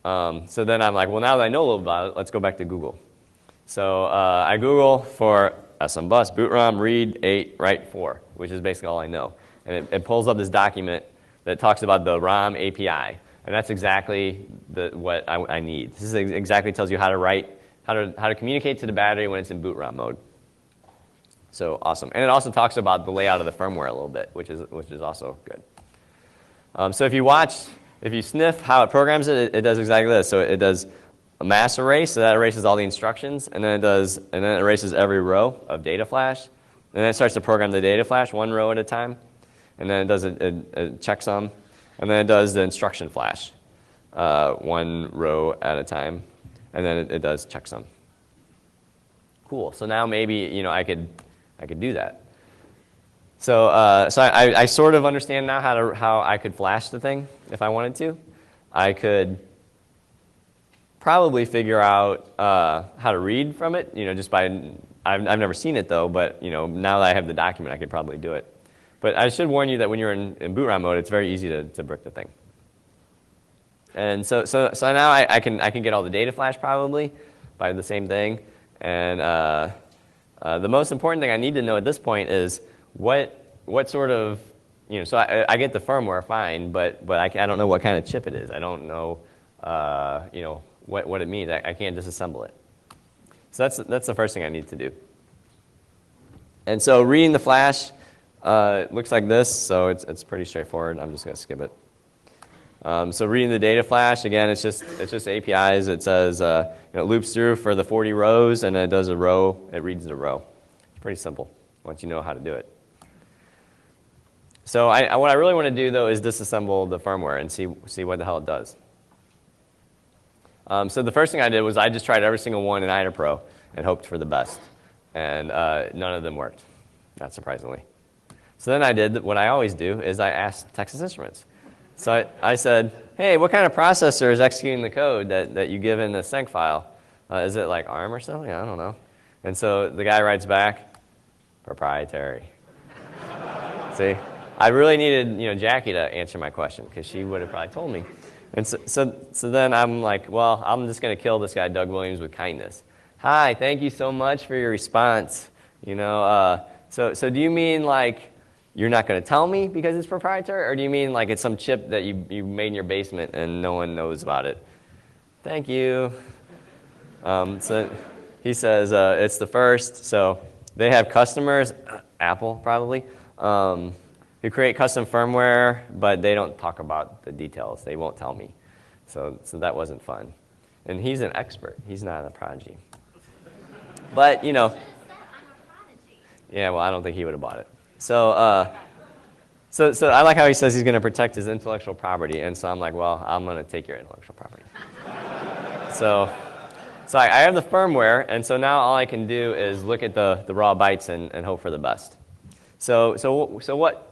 So then I'm like, well, now that I know a little about it, let's go back to Google. So I Google for SMBus, boot ROM, read 8, write 4, which is basically all I know. And it pulls up this document that talks about the ROM API. And that's exactly what I need. This exactly tells you how to write, how to communicate to the battery when it's in boot ROM mode. So awesome. And it also talks about the layout of the firmware a little bit, which is also good. So if you sniff how it programs it, it does exactly this. So it does a mass erase, so that erases all the instructions, and then it erases every row of data flash, and then it starts to program the data flash 1 row at a time, and then it does a checksum, and then it does the instruction flash 1 row at a time, and then it does checksum. Cool. So now maybe I could do that. So I sort of understand now how I could flash the thing if I wanted to. I could probably figure out how to read from it, just by, I've never seen it though, but now that I have the document, I could probably do it. But I should warn you that when you're in boot ROM mode, it's very easy to brick the thing. And so now I can get all the data flash probably by the same thing. And the most important thing I need to know at this point is what sort of, so I get the firmware fine, but I don't know what kind of chip it is. I don't know, what it means. I can't disassemble it. So that's the first thing I need to do. And so reading the flash looks like this, so it's pretty straightforward. I'm just going to skip it. So reading the data flash, again, it's just APIs. It says it loops through for the 40 rows, and then it does a row. It reads the row. It's pretty simple once you know how to do it. So what I really want to do, though, is disassemble the firmware and see what the hell it does. So the first thing I did was I just tried every single one in IDA Pro and hoped for the best. And none of them worked, not surprisingly. So then I did what I always do, is I asked Texas Instruments. So I said, hey, what kind of processor is executing the code that you give in the sync file? Is it like ARM or something? I don't know. And so the guy writes back, proprietary. See? I really needed Jackie to answer my question, because she would have probably told me. And so then I'm like, well, I'm just going to kill this guy, Doug Williams, with kindness. Hi, thank you so much for your response. So do you mean like you're not going to tell me because it's proprietary, or do you mean like it's some chip that you made in your basement and no one knows about it? Thank you. So he says it's the first. So they have customers, Apple probably, who create custom firmware, but they don't talk about the details. They won't tell me. So that wasn't fun. And he's an expert. He's not a prodigy. But, I'm a prodigy. yeah, well, I don't think he would have bought it. So I like how he says he's going to protect his intellectual property. And so I'm like, well, I'm going to take your intellectual property. So I have the firmware, and so now all I can do is look at the raw bytes and hope for the best. So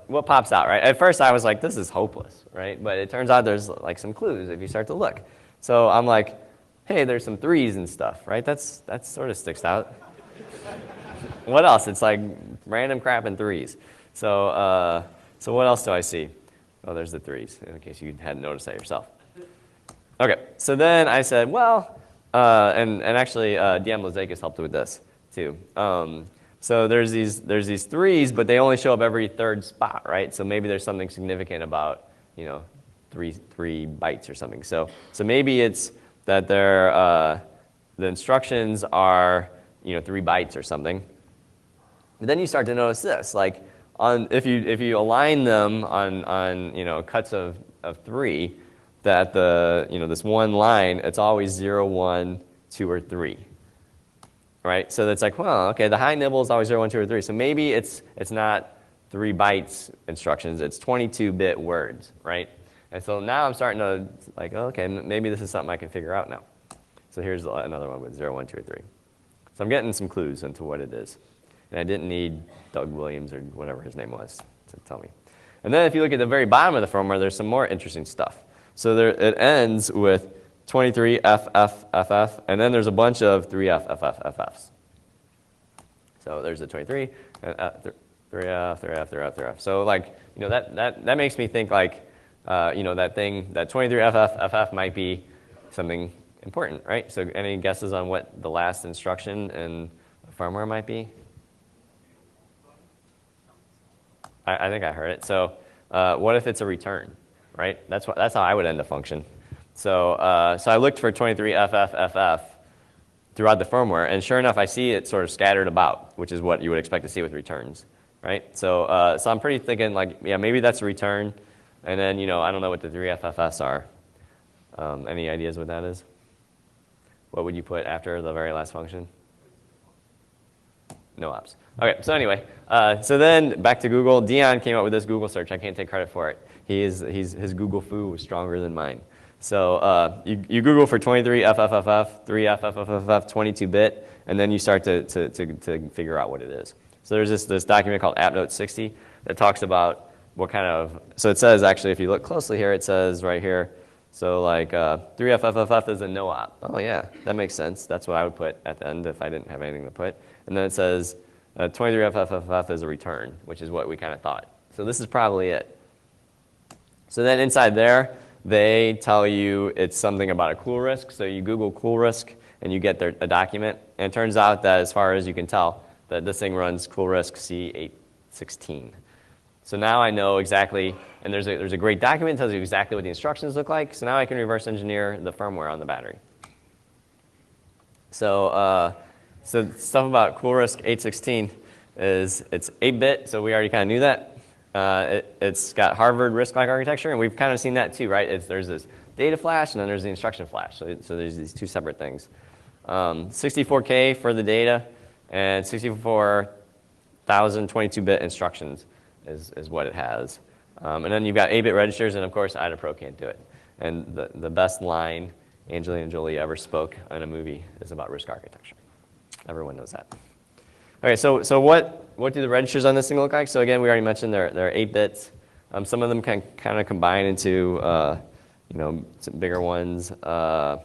what pops out, right? At first I was like, this is hopeless, right? But it turns out there's like some clues if you start to look. So I'm like, hey, there's some 3s and stuff, right? That sort of sticks out. What else? It's like random crap in 3s. So what else do I see? Oh, there's the 3s, in case you hadn't noticed that yourself. Okay, so then I said, well, and actually DM Lozakis helped with this too. So there's these 3s, but they only show up every 3rd spot, right? So maybe there's something significant about, 3 bytes or something. So maybe it's that the instructions are 3 bytes or something. But then you start to notice this, like if you align them on cuts of 3, that this one line, it's always 0, 1, 2, or 3. Right? So that's like, well, okay, the high nibble is always 0, 1, 2, or 3. So maybe it's not 3 bytes instructions, it's 22-bit words, right? And so now I'm starting to like, okay, maybe this is something I can figure out now. So here's another one with 0, 1, 2, or 3. So I'm getting some clues into what it is. And I didn't need Doug Williams or whatever his name was to tell me. And then if you look at the very bottom of the firmware, there's some more interesting stuff. So it ends with 23FFFF, and then there's a bunch of 3FFFFFs. So there's the 23, and 3F. So like, that makes me think like, that 23FFFF might be something important, right? So any guesses on what the last instruction in the firmware might be? I think I heard it. So what if it's a return, right? That's how I would end a function. So I looked for 23FFFF throughout the firmware, and sure enough, I see it sort of scattered about, which is what you would expect to see with returns, right? So I'm pretty thinking like, yeah, maybe that's a return, and then I don't know what the 3FFFs are. Any ideas what that is? What would you put after the very last function? No ops. Okay, so anyway, so then back to Google. Dion came up with this Google search. I can't take credit for it. His Google foo was stronger than mine. So you Google for 23FFFF, 3FFFF, 22-bit, and then you start to figure out what it is. So there's this document called AppNote 60 that talks about what kind of, so it says actually, if you look closely here, it says right here, so like 3FFFF is a no-op. Oh yeah, that makes sense. That's what I would put at the end if I didn't have anything to put. And then it says 23FFFF is a return, which is what we kind of thought. So this is probably it. So then inside there, they tell you it's something about a cool risk. So you Google cool risk and you get a document. And it turns out that as far as you can tell, that this thing runs cool risk C816. So now I know exactly, and there's a great document that tells you exactly what the instructions look like. So now I can reverse engineer the firmware on the battery. So stuff about cool risk 816 is it's 8-bit, so we already kind of knew that. It's got Harvard RISC-like architecture, and we've kind of seen that too, right? There's this data flash, and then there's the instruction flash. So there's these two separate things. 64K for the data, and 64,000 22-bit instructions is what it has. And then you've got 8-bit registers, and of course, IDAPRO can't do it. And the best line Angelina Jolie ever spoke in a movie is about RISC architecture. Everyone knows that. Okay, so what do the registers on this thing look like? So again, we already mentioned they're 8 bits. Some of them can kind of combine into some bigger ones. So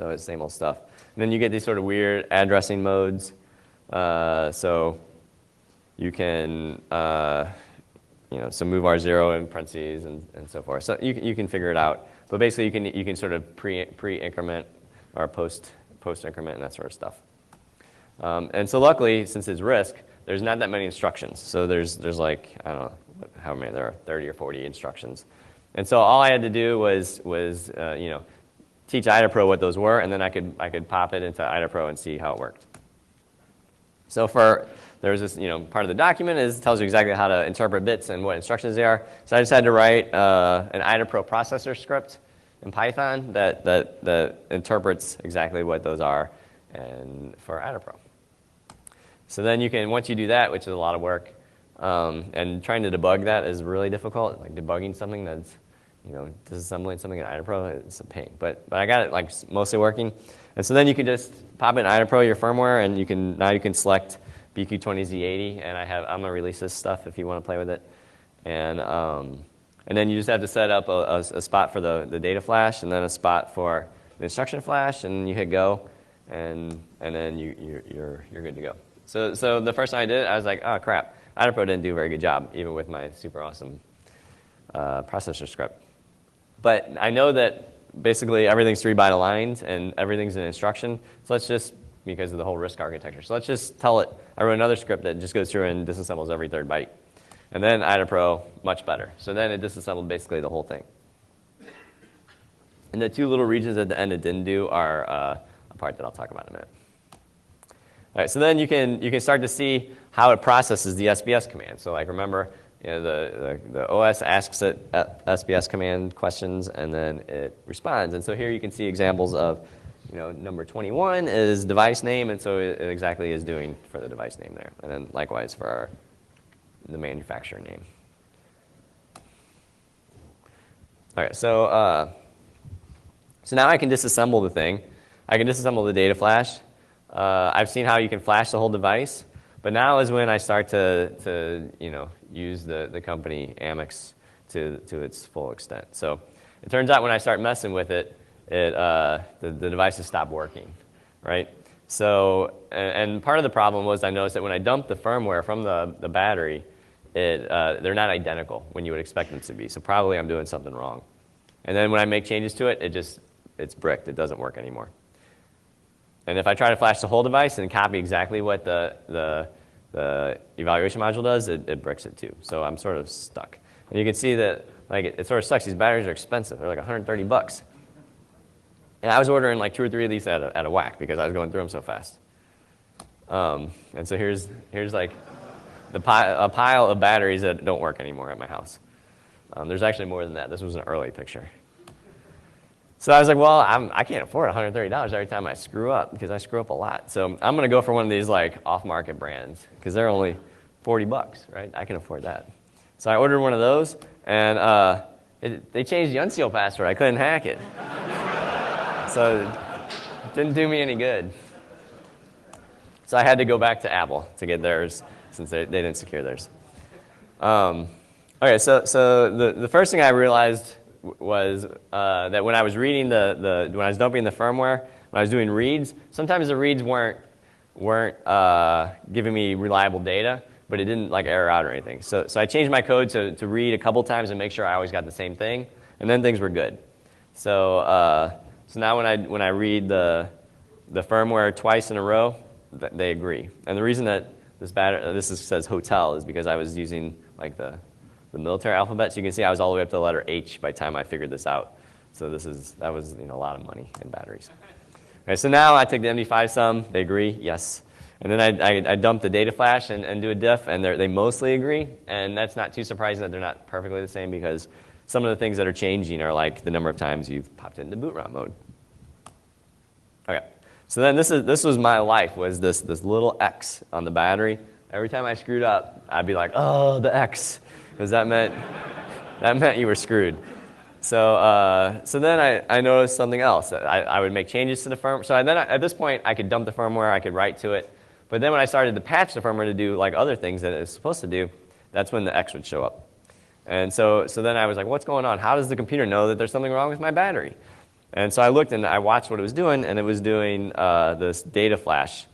it's same old stuff. And then you get these sort of weird addressing modes. So you can so move R0 in parentheses and so forth. So you can figure it out. But basically, you can sort of pre-increment or post-increment and that sort of stuff. And so luckily, since it's RISC, there's not that many instructions. So there's like, I don't know how many, there are 30 or 40 instructions. And so all I had to do was teach IDAPRO what those were, and then I could pop it into IDAPRO and see how it worked. So there's this, part of the document tells you exactly how to interpret bits and what instructions they are. So I just had to write an IDAPRO processor script in Python that interprets exactly what those are and for IDAPRO. So then once you do that, which is a lot of work, and trying to debug that is really difficult, like debugging something that's, disassembling something in IDAPRO, it's a pain. But I got it like mostly working. And so then you can just pop in IDAPRO your firmware, and now you can select BQ20Z80, and I'm gonna release this stuff if you want to play with it. And then you just have to set up a spot for the data flash, and then a spot for the instruction flash, and you hit go, and then you're good to go. So the first time I did it, I was like, oh crap, IDAPRO didn't do a very good job, even with my super awesome processor script. But I know that basically everything's 3-byte aligned and everything's an instruction. So let's just, because of the whole RISC architecture, so let's just tell it, I wrote another script that just goes through and disassembles every 3rd byte. And then IDAPRO, much better. So then it disassembled basically the whole thing. And the 2 little regions at the end it didn't do are a part that I'll talk about in a minute. All right, so then you can start to see how it processes the SBS command. So like remember, the OS asks it SBS command questions, and then it responds. And so here you can see examples of, number 21 is device name, and so it exactly is doing for the device name there. And then likewise for the manufacturer name. All right, so now I can disassemble the thing. I can disassemble the data flash. I've seen how you can flash the whole device, but now is when I start to use the company Amex to its full extent. So it turns out when I start messing with it, the devices stop working, right? So, and part of the problem was I noticed that when I dumped the firmware from the battery, they're not identical when you would expect them to be. So probably I'm doing something wrong. And then when I make changes to it, it's bricked. It doesn't work anymore. And if I try to flash the whole device and copy exactly what the evaluation module does, it bricks it too. So I'm sort of stuck. And you can see that it sort of sucks. These batteries are expensive. They're like 130 bucks. And I was ordering like 2 or 3 of these at a whack because I was going through them so fast. And so here's like a pile of batteries that don't work anymore at my house. There's actually more than that. This was an early picture. So I was like, well, I can't afford $130 every time I screw up because I screw up a lot. So I'm going to go for one of these like off-market brands because they're only 40 bucks, right? I can afford that. So I ordered one of those, and they changed the unseal password. I couldn't hack it. So it didn't do me any good. So I had to go back to Apple to get theirs since they didn't secure theirs. Okay, so the first thing I realized was that when I was reading when I was dumping the firmware, when I was doing reads, sometimes the reads weren't giving me reliable data, but it didn't like error out or anything. So I changed my code to read a couple times and make sure I always got the same thing, and then things were good. So now when I read the firmware twice in a row, they agree. And the reason that this says hotel is because I was using like the military alphabet. So you can see I was all the way up to the letter H by the time I figured this out. So that was a lot of money in batteries. Okay, so now I take the MD5 sum. They agree, yes. And then I dump the data flash and do a diff, and they mostly agree. And that's not too surprising that they're not perfectly the same because some of the things that are changing are like the number of times you've popped into Bootron mode. Okay, so then this was my life, was this little X on the battery. Every time I screwed up, I'd be like, oh, the X. Because that meant you were screwed. So then I noticed something else. I would make changes to the firmware. So then at this point, I could dump the firmware, I could write to it. But then when I started to patch the firmware to do like other things that it's supposed to do, that's when the X would show up. And so then I was like, what's going on? How does the computer know that there's something wrong with my battery? And so I looked and I watched what it was doing, and it was doing this data flash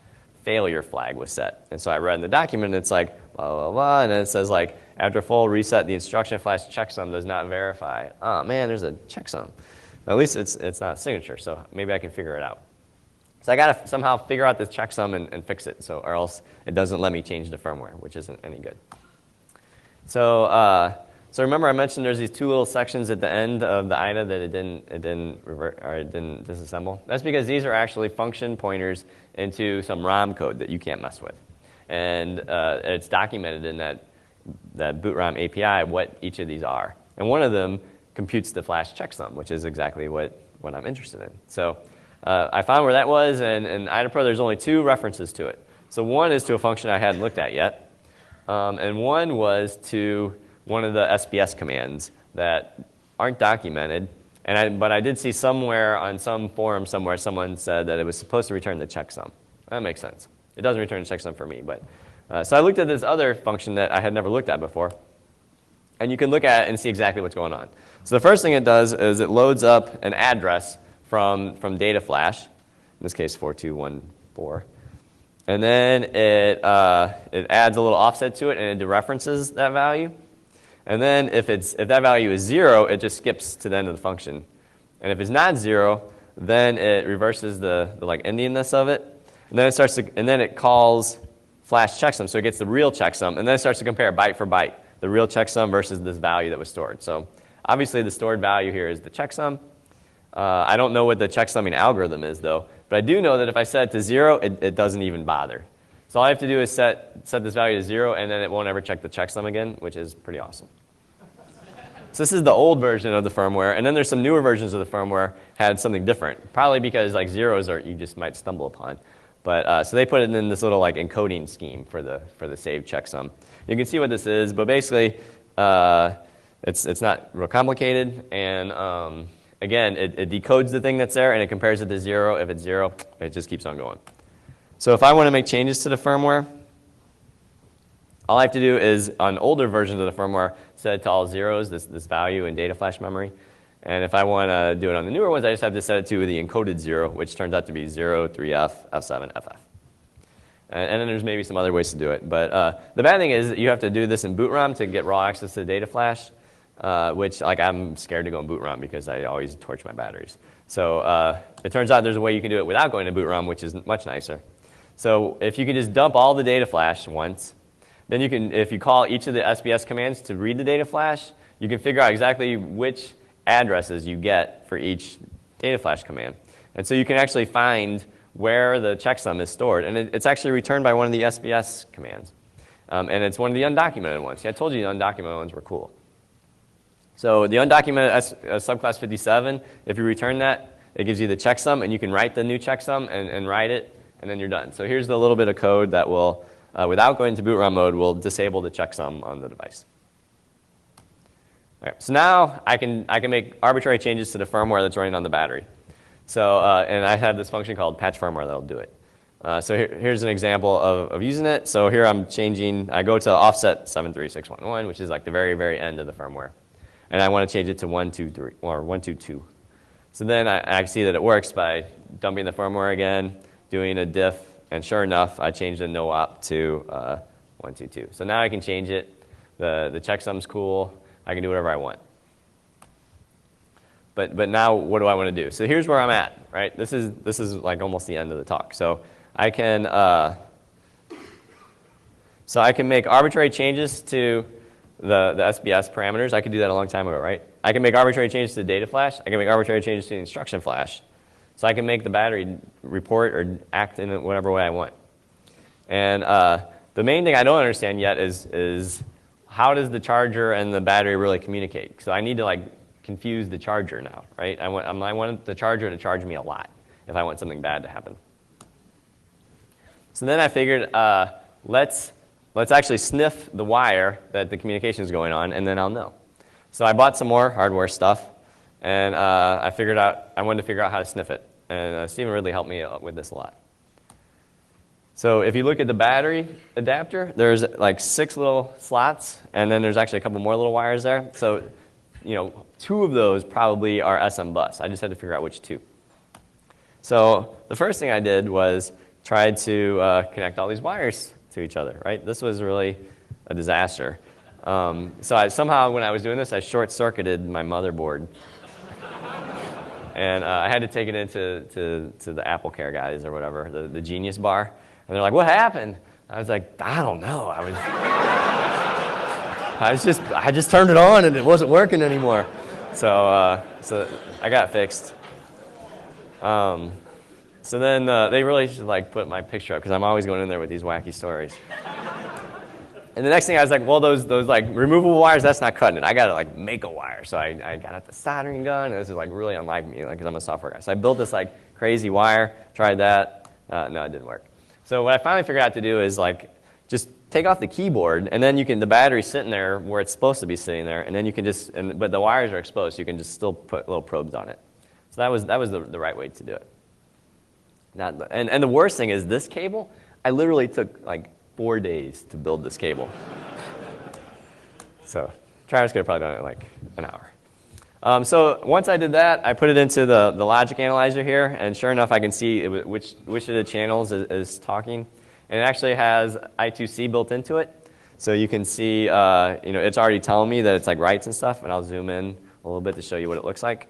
failure flag was set. And so I read in the document, and it's like, blah, blah, blah, and then it says like, After full reset, the instruction flash checksum does not verify. Oh man, there's a checksum. At least it's not a signature, so maybe I can figure it out. So I got to somehow figure out this checksum and fix it, or else it doesn't let me change the firmware, which isn't any good. So so remember I mentioned there's these two little sections at the end of the IDA that it didn't disassemble. That's because these are actually function pointers into some ROM code that you can't mess with, and it's documented in that Bootron API what each of these are, and one of them computes the flash checksum, which is exactly what I'm interested in. So I found where that was, and in IDAPRO there's only two references to it. So one is to a function I hadn't looked at yet, and one was to one of the SPS commands that aren't documented. But I did see somewhere on some forum somewhere someone said that it was supposed to return the checksum. That makes sense. It doesn't return the checksum for me, but so I looked at this other function that I had never looked at before, and you can look at it and see exactly what's going on. So the first thing it does is it loads up an address from data flash, in this case 4214, and then it adds a little offset to it and it dereferences that value. And then if that value is 0, it just skips to the end of the function. And if it's not 0, then it reverses the like endingness of it. And then it calls flash checksum, so it gets the real checksum, and then it starts to compare byte for byte, the real checksum versus this value that was stored. So obviously the stored value here is the checksum. I don't know what the checksumming algorithm is though, but I do know that if I set it to 0, it doesn't even bother. So all I have to do is set this value to 0, and then it won't ever check the checksum again, which is pretty awesome. So this is the old version of the firmware, and then there's some newer versions of the firmware had something different, probably because like zeros you just might stumble upon. But so they put it in this little like encoding scheme for the saved checksum. You can see what this is, but basically it's not real complicated, and again it decodes the thing that's there and it compares it to 0. If it's 0, it just keeps on going. So if I want to make changes to the firmware, all I have to do is, on older versions of the firmware, set it to all zeros, this value in data flash memory. And if I want to do it on the newer ones, I just have to set it to the encoded 0, which turns out to be 0, 3F, F7, FF. And then there's maybe some other ways to do it. But the bad thing is that you have to do this in Bootron to get raw access to the data flash, which like I'm scared to go in Bootron because I always torch my batteries. So it turns out there's a way you can do it without going to Bootron, which is much nicer. So if you can just dump all the data flash once, then you can, if you call each of the SPS commands to read the data flash, you can figure out exactly which addresses you get for each data flash command. And so you can actually find where the checksum is stored. And it's actually returned by one of the SPS commands. And it's one of the undocumented ones. See, I told you the undocumented ones were cool. So the undocumented subclass 57, if you return that, it gives you the checksum, and you can write the new checksum and write it, and then you're done. So here's the little bit of code that will, without going to Bootron mode, will disable the checksum on the device. All right, so now I can make arbitrary changes to the firmware that's running on the battery. So, and I have this function called patch firmware that'll do it. So here's an example of using it. So here I'm changing, I go to offset 73611, which is like the very, very end of the firmware. And I want to change it to 123, or 122. So then I see that it works by dumping the firmware again, doing a diff, and sure enough, I changed the no op to 122. So now I can change it. The checksum's cool. I can do whatever I want. But now what do I want to do? So here's where I'm at, right? This is like almost the end of the talk. So I can make arbitrary changes to the SBS parameters. I could do that a long time ago, right? I can make arbitrary changes to the data flash. I can make arbitrary changes to the instruction flash. So I can make the battery report or act in whatever way I want. And the main thing I don't understand yet is how does the charger and the battery really communicate? So I need to like confuse the charger now, right? I want the charger to charge me a lot if I want something bad to happen. So then I figured let's actually sniff the wire that the communication is going on, and then I'll know. So I bought some more hardware stuff, and I wanted to figure out how to sniff it. And Stephen Ridley helped me with this a lot. So if you look at the battery adapter, there's like 6 little slots, and then there's actually a couple more little wires there. So, 2 of those probably are SM bus. I just had to figure out which 2. So the first thing I did was try to connect all these wires to each other, right? This was really a disaster. So somehow when I was doing this, I short-circuited my motherboard. And I had to take it into to the Apple Care guys or whatever, the Genius Bar. And they're like, what happened? I was like, I don't know. I just turned it on and it wasn't working anymore. So I got fixed. So then they really should like put my picture up because I'm always going in there with these wacky stories. And the next thing I was like, well, those like removable wires, that's not cutting it. I got to like make a wire. So I got out the soldering gun, and this is like really unlike me, like, because I'm a software guy. So I built this like crazy wire, tried that. No, it didn't work. So what I finally figured out to do is like just take off the keyboard, and then the battery's sitting there where it's supposed to be sitting there, and then you can just, but the wires are exposed, so you can just still put little probes on it. So that was the right way to do it. And the worst thing is this cable, I literally took like 4 days to build this cable. So Travis could have probably done it in like an hour. So once I did that, I put it into the logic analyzer here, and sure enough, I can see which of the channels is talking. And it actually has I2C built into it. So you can see, it's already telling me that it's like writes and stuff, and I'll zoom in a little bit to show you what it looks like.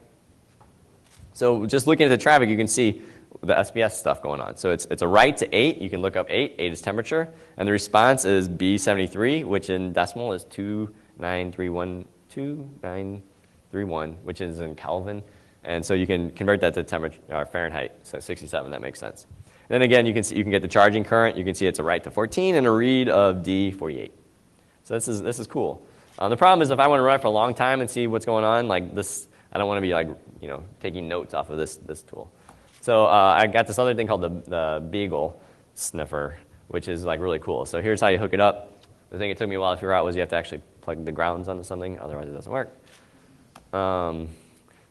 So just looking at the traffic, you can see the SPS stuff going on. So it's a write to 8. You can look up 8. 8 is temperature. And the response is B73, which in decimal is 2931, which is in Kelvin. And so you can convert that to temperature, Fahrenheit, so 67, that makes sense. And then again, you can get the charging current. You can see it's a write to 14 and a read of D48. So this is cool. The problem is if I want to run it for a long time and see what's going on, like this, I don't want to be like, taking notes off of this tool. So I got this other thing called the Beagle Sniffer, which is like really cool. So here's how you hook it up. The thing it took me a while to figure out was you have to actually plug the grounds onto something, otherwise it doesn't work. Then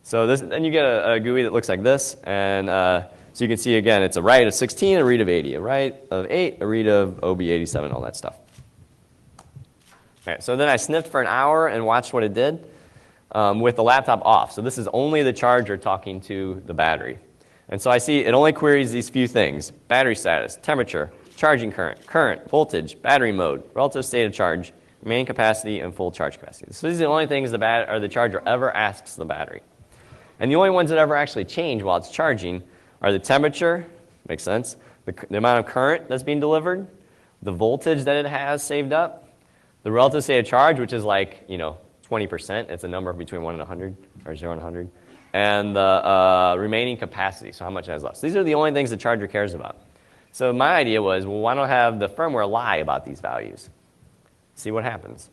you get a GUI that looks like this, and so you can see again, it's a write of 16, a read of 80, a write of 8, a read of OB87, all that stuff. Okay, so then I sniffed for an hour and watched what it did with the laptop off. So this is only the charger talking to the battery. And so I see it only queries these few things: battery status, temperature, charging current, voltage, battery mode, relative state of charge, main capacity, and full charge capacity. So these are the only things the charger ever asks the battery. And the only ones that ever actually change while it's charging are the temperature, makes sense, the amount of current that's being delivered, the voltage that it has saved up, the relative state of charge, which is like, 20%. It's a number between 1 and 100, or 0 and 100. And the remaining capacity, so how much it has left. So these are the only things the charger cares about. So my idea was, well, why don't I have the firmware lie about these values? See what happens.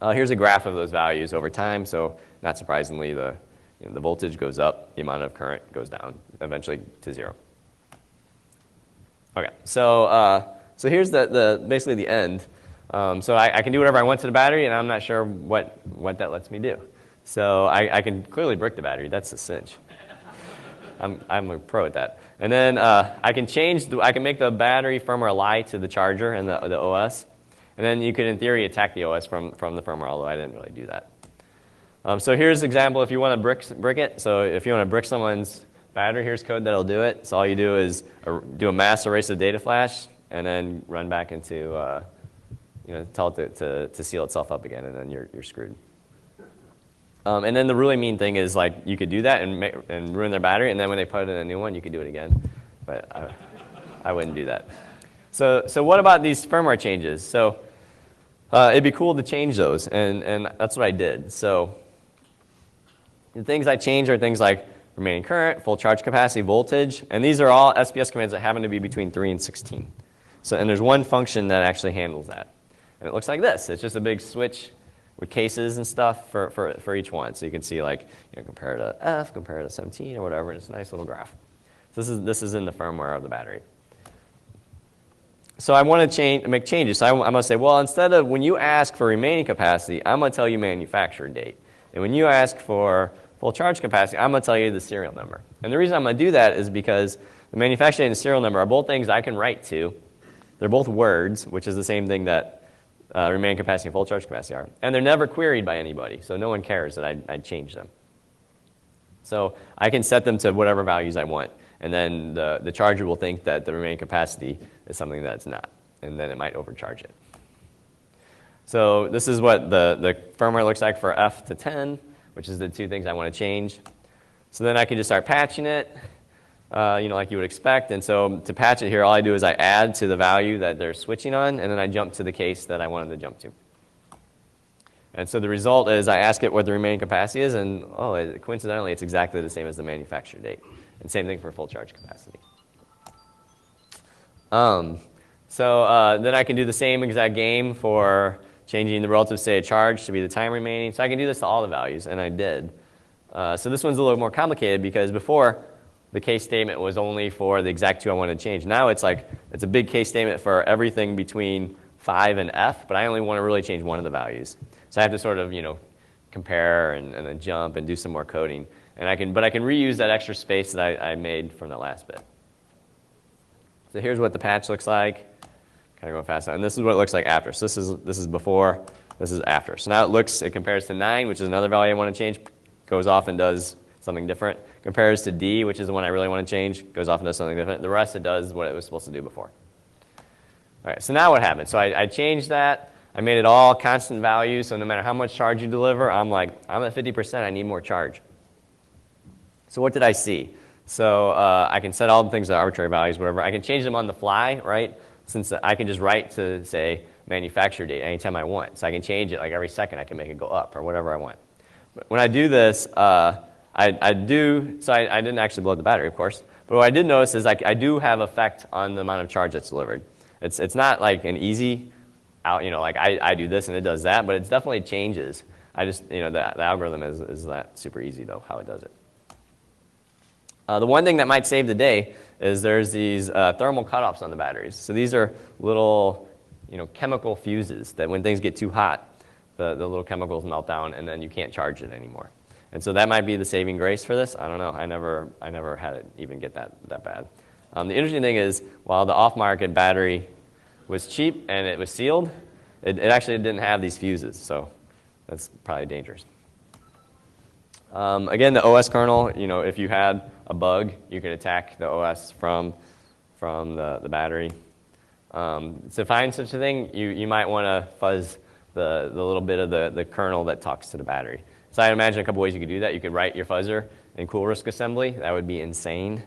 Here's a graph of those values over time. So not surprisingly, the voltage goes up, the amount of current goes down, eventually to 0. Okay, so here's basically the end. So I can do whatever I want to the battery, and I'm not sure what that lets me do. So I can clearly brick the battery. That's a cinch. I'm a pro at that. And then I can make the battery firmware lie to the charger and the OS. And then you could, in theory, attack the OS from the firmware, although I didn't really do that. So here's an example if you want to brick it. So if you want to brick someone's battery, here's code that'll do it. So all you do is do a mass erase of data flash, and then run back into, tell it to seal itself up again, and then you're screwed. And then the really mean thing is, like, you could do that and ruin their battery, and then when they put in a new one, you could do it again. But I wouldn't do that. So what about these firmware changes? So it'd be cool to change those, and that's what I did. So the things I changed are things like remaining current, full charge capacity, voltage, and these are all SPS commands that happen to be between 3 and 16. And there's one function that actually handles that. And it looks like this. It's just a big switch with cases and stuff for each one. So you can see, like, compare to F, compare to 17 or whatever, and it's a nice little graph. So this is in the firmware of the battery. So I want to make changes. So I'm going to say, well, instead of when you ask for remaining capacity, I'm going to tell you manufacturer date. And when you ask for full charge capacity, I'm going to tell you the serial number. And the reason I'm going to do that is because the manufacturer date and the serial number are both things I can write to. They're both words, which is the same thing that remaining capacity and full charge capacity are. And they're never queried by anybody, so no one cares that I'd change them. So I can set them to whatever values I want. And then the charger will think that the remaining capacity is something that it's not. And then it might overcharge it. So this is what the firmware looks like for F to 10, which is the two things I want to change. So then I can just start patching it, like you would expect. And so to patch it here, all I do is I add to the value that they're switching on, and then I jump to the case that I wanted to jump to. And so the result is I ask it what the remaining capacity is, and coincidentally, it's exactly the same as the manufacture date. And same thing for full charge capacity. Then I can do the same exact game for changing the relative state of charge to be the time remaining. So I can do this to all the values, and I did. So this one's a little more complicated because before, the case statement was only for the exact two I wanted to change. Now it's a big case statement for everything between 5 and F, but I only want to really change one of the values. So I have to sort of, compare and then jump and do some more coding. But I can reuse that extra space that I made from that last bit. So here's what the patch looks like. Kind of going fast now. And this is what it looks like after. So this is before, this is after. So now it compares to 9, which is another value I want to change, goes off and does something different. Compares to D, which is the one I really want to change, goes off and does something different. The rest, it does what it was supposed to do before. All right, so now what happened? So I changed that. I made it all constant values, so no matter how much charge you deliver, I'm at 50%, I need more charge. So what did I see? So I can set all the things to arbitrary values, whatever. I can change them on the fly, right? Since I can just write to, say, manufacture date anytime I want. So I can change it like every second. I can make it go up or whatever I want. But when I do this, I didn't actually blow up the battery, of course. But what I did notice is I do have effect on the amount of charge that's delivered. It's not like an easy out, like I do this and it does that, but it definitely changes. The algorithm is that super easy though, how it does it. The one thing that might save the day is there's these thermal cutoffs on the batteries. So these are little, chemical fuses that when things get too hot, the little chemicals melt down and then you can't charge it anymore. And so that might be the saving grace for this. I don't know. I never had it even get that bad. The interesting thing is, while the off-market battery was cheap and it was sealed, it actually didn't have these fuses. So that's probably dangerous. Again, the OS kernel, if you had a bug, you could attack the OS from the battery. To find such a thing, you might want to fuzz the little bit of the kernel that talks to the battery. So I imagine a couple ways you could do that. You could write your fuzzer in cool risk assembly. That would be insane.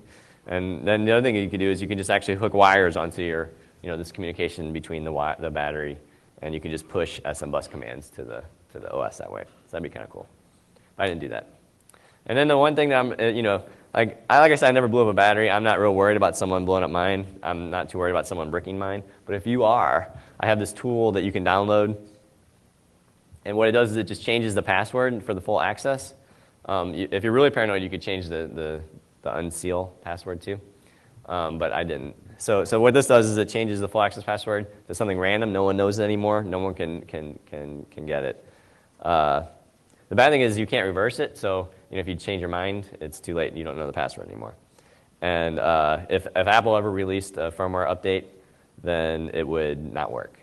And then the other thing you could do is you can just actually hook wires onto your, this communication between the battery, and you can just push SM bus commands to the OS that way. So that'd be kind of cool. I didn't do that. And then the one thing that like I said, I never blew up a battery. I'm not real worried about someone blowing up mine. I'm not too worried about someone bricking mine. But if you are, I have this tool that you can download. And what it does is it just changes the password for the full access. If you're really paranoid, you could change the unseal password too. But I didn't. So what this does is it changes the full access password to something random. No one knows it anymore. No one can get it. The bad thing is you can't reverse it. So if you change your mind, it's too late. You don't know the password anymore. And if Apple ever released a firmware update, then it would not work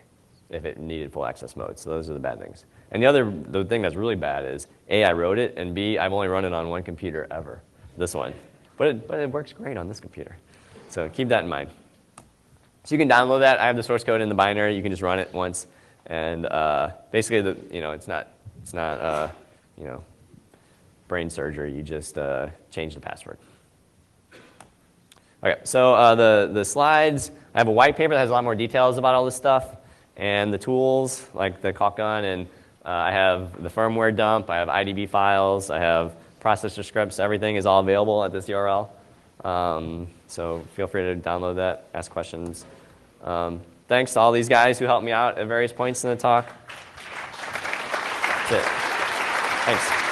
if it needed full access mode. So those are the bad things. And the thing that's really bad is, A, I wrote it, and B, I've only run it on one computer ever, this one. But it works great on this computer. So keep that in mind. So you can download that. I have the source code in the binary. You can just run it once. And basically, it's not brain surgery. You just change the password. Okay, so the slides, I have a white paper that has a lot more details about all this stuff. And the tools, like the caulk gun, and I have the firmware dump, I have IDB files, I have processor scripts, everything is all available at this URL. So feel free to download that, ask questions. Thanks to all these guys who helped me out at various points in the talk. That's it. Thanks.